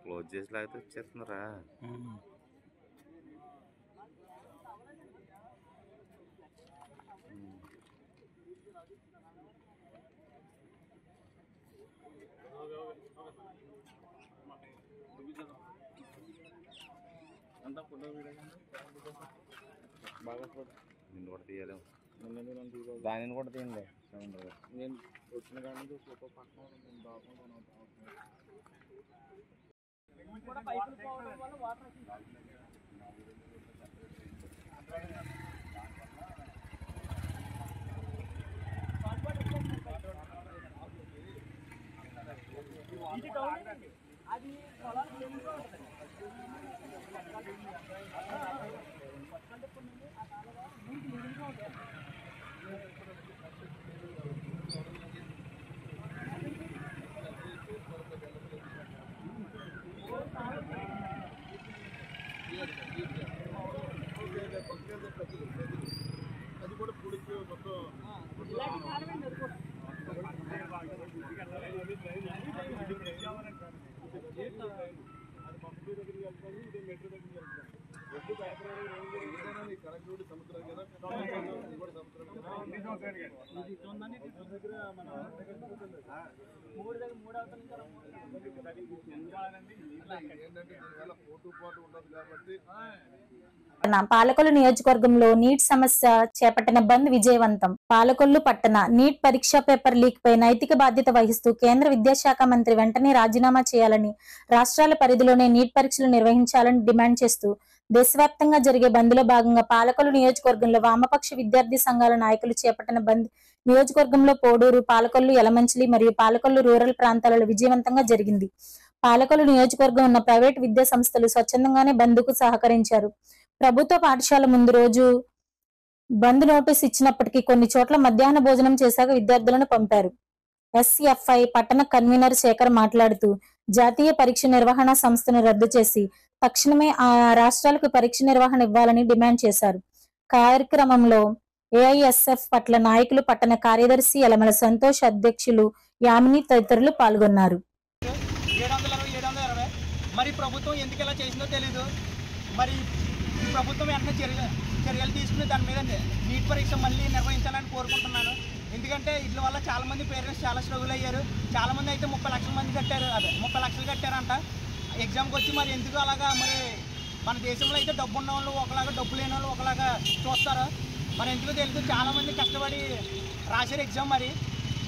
క్లోజ్ చేసి లాగితే వచ్చేస్తున్నారా? నిన్ను కూడా తీయలేము, దానిని కూడా తీయండి. నేను వచ్చిన కాడ నుంచి ఫోటో పక్కన అది కూడా పుడికి మొత్తం కనెక్టివిటీ సముద్రం కదా, ఏంటంటే దీనివల్ల పోటు ఉండదు కాబట్టి పాలకొల్లు నియోజకవర్గంలో నీట్ సమస్య చేపట్టిన బంద్ విజయవంతం. పాలకొల్లు పట్టణ నీట్ పరీక్షా పేపర్ లీక్ పై నైతిక బాధ్యత వహిస్తూ కేంద్ర విద్యాశాఖ మంత్రి వెంటనే రాజీనామా చేయాలని, రాష్ట్రాల పరిధిలోనే నీట్ పరీక్షలు నిర్వహించాలని డిమాండ్ చేస్తూ దేశవ్యాప్తంగా జరిగే బంద్ లో భాగంగా పాలకొల్లు నియోజకవర్గంలో వామపక్ష విద్యార్థి సంఘాల నాయకులు చేపట్టిన బంద్ నియోజకవర్గంలో పోడూరు, పాలకొల్లు, యలమంచిలి మరియు పాలకొల్లు రూరల్ ప్రాంతాలలో విజయవంతంగా జరిగింది. పాలకొల్లు నియోజకవర్గం ఉన్న ప్రైవేటు విద్యా సంస్థలు స్వచ్ఛందంగానే బంద్కు సహకరించారు. ప్రభుత్వ పాఠశాల ముందు రోజు బంద్ నోటీస్ ఇచ్చినప్పటికీ కొన్ని చోట్ల మధ్యాహ్న భోజనం చేశాక విద్యార్థులను పంపారు. ఎస్ఎఫ్ఐ పట్టణ కన్వీనర్ శేఖర్ మాట్లాడుతూ జాతీయ పరీక్ష నిర్వహణ సంస్థను రద్దు చేసి తక్షణమే ఆ రాష్ట్రాలకు పరీక్ష నిర్వహణ ఇవ్వాలని డిమాండ్ చేశారు. కార్యక్రమంలో ఏఐఎస్ఎఫ్ పట్ల నాయకులు, పట్టణ కార్యదర్శి యలమల సంతోష్, అధ్యక్షులు యామిని తదితరులు పాల్గొన్నారు. 720 మరి ప్రభుత్వం ఎందుకు ఇలా చేసిందో తెలీదు. మరి ప్రభుత్వం వెంటనే చర్యలు తీసుకుని దాని మీద నీట్ పరీక్ష మళ్ళీ నిర్వహించాలని కోరుకుంటున్నాను. ఎందుకంటే వీటి వల్ల చాలా మంది పేరెంట్స్ చాలా స్ట్రగుల్ అయ్యారు. చాలా మంది అయితే 30 లక్షల మంది కట్టారు, 30 లక్షలు కట్టారంట ఎగ్జామ్కి వచ్చి. మరి ఎందుకు అలాగా? మరి మన దేశంలో అయితే డబ్బు ఉన్న వాళ్ళు ఒకలాగా, డబ్బు లేని వాళ్ళు ఒకలాగా చూస్తారు. మరి ఎందుకో తెలియదు, చాలా మంది కష్టపడి రాశారు ఎగ్జామ్.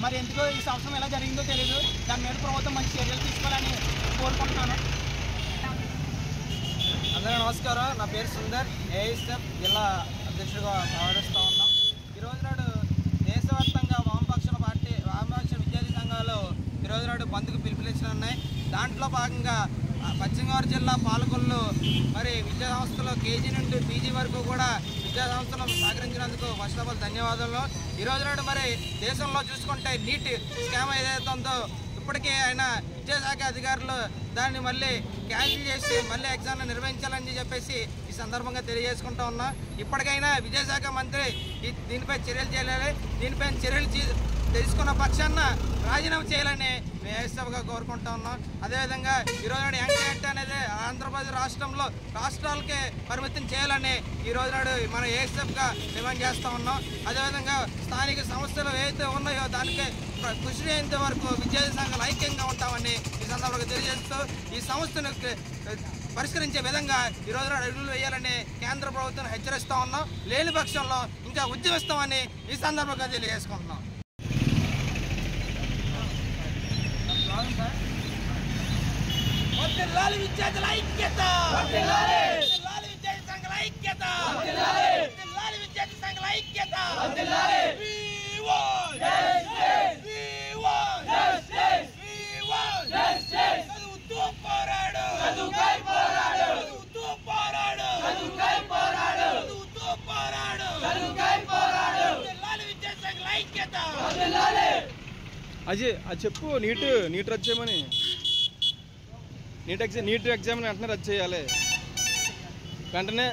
మరి ఎందుకో ఈ సంవత్సరం ఎలా జరిగిందో తెలియదు. దాని మీద ప్రభుత్వం మంచి చర్యలు తీసుకోవాలని కోరుకుంటున్నాను. అందరూ నమస్కారం. నా పేరు సుందర్, ఏఐఎస్ఎఫ్ జిల్లా అధ్యక్షుడిగా వ్యవహరిస్తూ ఉన్నాం. ఈరోజు నాడు దేశవ్యాప్తంగా వామపక్ష విద్యార్థి సంఘాలు ఈరోజు నాడు బంద్కు పిలుపునిచ్చినాయి. దాంట్లో భాగంగా పశ్చిమ గోదావరి జిల్లా పాలకొల్లు మరి విద్యా సంస్థలు కేజీ నుండి పీజీ వరకు కూడా విద్యా సంస్థలను సహకరించినందుకు ఫస్ట్ ఆఫ్ ఆల్ ధన్యవాదాలు. ఈరోజు నాడు మరి దేశంలో చూసుకుంటే నీట్ స్కామ్ ఏదైతే ఉందో ఇప్పటికే ఆయన విద్యాశాఖ అధికారులు దాన్ని మళ్ళీ క్యాన్సిల్ చేసి మళ్ళీ ఎగ్జామ్లు నిర్వహించాలని చెప్పేసి ఈ సందర్భంగా తెలియజేసుకుంటూ ఉన్నా. ఇప్పటికైనా విద్యాశాఖ మంత్రి దీనిపై చర్యలు చేయాలి. దీనిపై చర్యలు తెలుసుకున్న పక్షాన రాజీనామా చేయాలని మేము ఏఎస్ఎఫ్గా కోరుకుంటా ఉన్నాం. అదేవిధంగా ఈరోజు నాడు యాంటీ అనేది ఆంధ్రప్రదేశ్ రాష్ట్రంలో రాష్ట్రాలకే పరిమితం చేయాలని ఈరోజు నాడు మనం ఏఎస్ఎఫ్గా డిమాండ్ చేస్తూ ఉన్నాం. అదేవిధంగా స్థానిక సంస్థలు ఏవైతే ఉన్నాయో దానికి కృషి అయ్యేంత వరకు విద్యార్థి సంఘాలు ఐక్యంగా ఉంటామని ఈ సందర్భంగా తెలియజేస్తూ ఈ సంస్థను పరిష్కరించే విధంగా ఈరోజు అడుగులు వేయాలని కేంద్ర ప్రభుత్వం హెచ్చరిస్తూ ఉన్నాం. లేని పక్షంలో ఇంకా ఉద్యమిస్తామని ఈ సందర్భంగా తెలియజేసుకుంటున్నాం. విద్యార్థుల ఐక్యత, విద్యార్థి సంఘాల ఐక్యత, విద్యార్థి సంఘాల ఐక్యత. అజయ్ అది చెప్పు, నీట్ రద్దు చేయమని. నీట్ ఎగ్జామ్ వెంటనే రద్దు చేయాలి. వెంటనే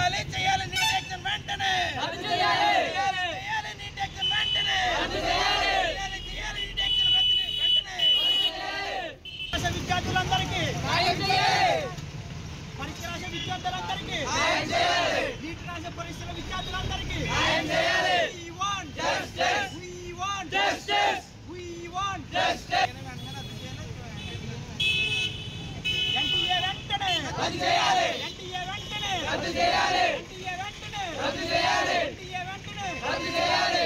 చేయాలి చేయాలి నీట్ ఎగ్జామ్ వెంటనే రద్దు చేయాలి చేయాలి చేయాలి నీట్ ఎగ్జామ్ వెంటనే రద్దు చేయాలి చేయాలి చేయాలి నీట్ ఎగ్జామ్ వెంటనే రద్దు చేయాలి విద్యార్థులందరికీ న్యాయం చేయాలి పరీక్ష రాసే విద్యార్థులందరికీ న్యాయం చేయాలి నీట్ రాసే పరీక్షల విద్యార్థులందరికీ న్యాయం చేయాలి we want justice we want justice we want justice NTA వెంటనే రద్దు చేయాలి ఎన్టీఏ వెంటనే రద్దు చేయాలి ఎన్టీఏ వెంటనే రద్దు చేయాలి ఎన్టీఏ వెంటనే రద్దు చేయాలి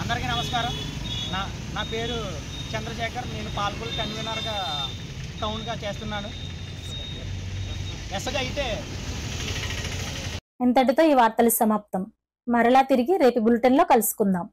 అందరికీ నమస్కారం నా పేరు చంద్రశేఖర్ నేను పాల్గొల్ కన్వీనర్గా టౌన్గా చేస్తున్నాను ఎస్గా అయితే ఇంతటితో ఈ వార్తలు సమాప్తం. మరలా తిరిగి రేపు బులెటిన్లో కలుసుకుందాం.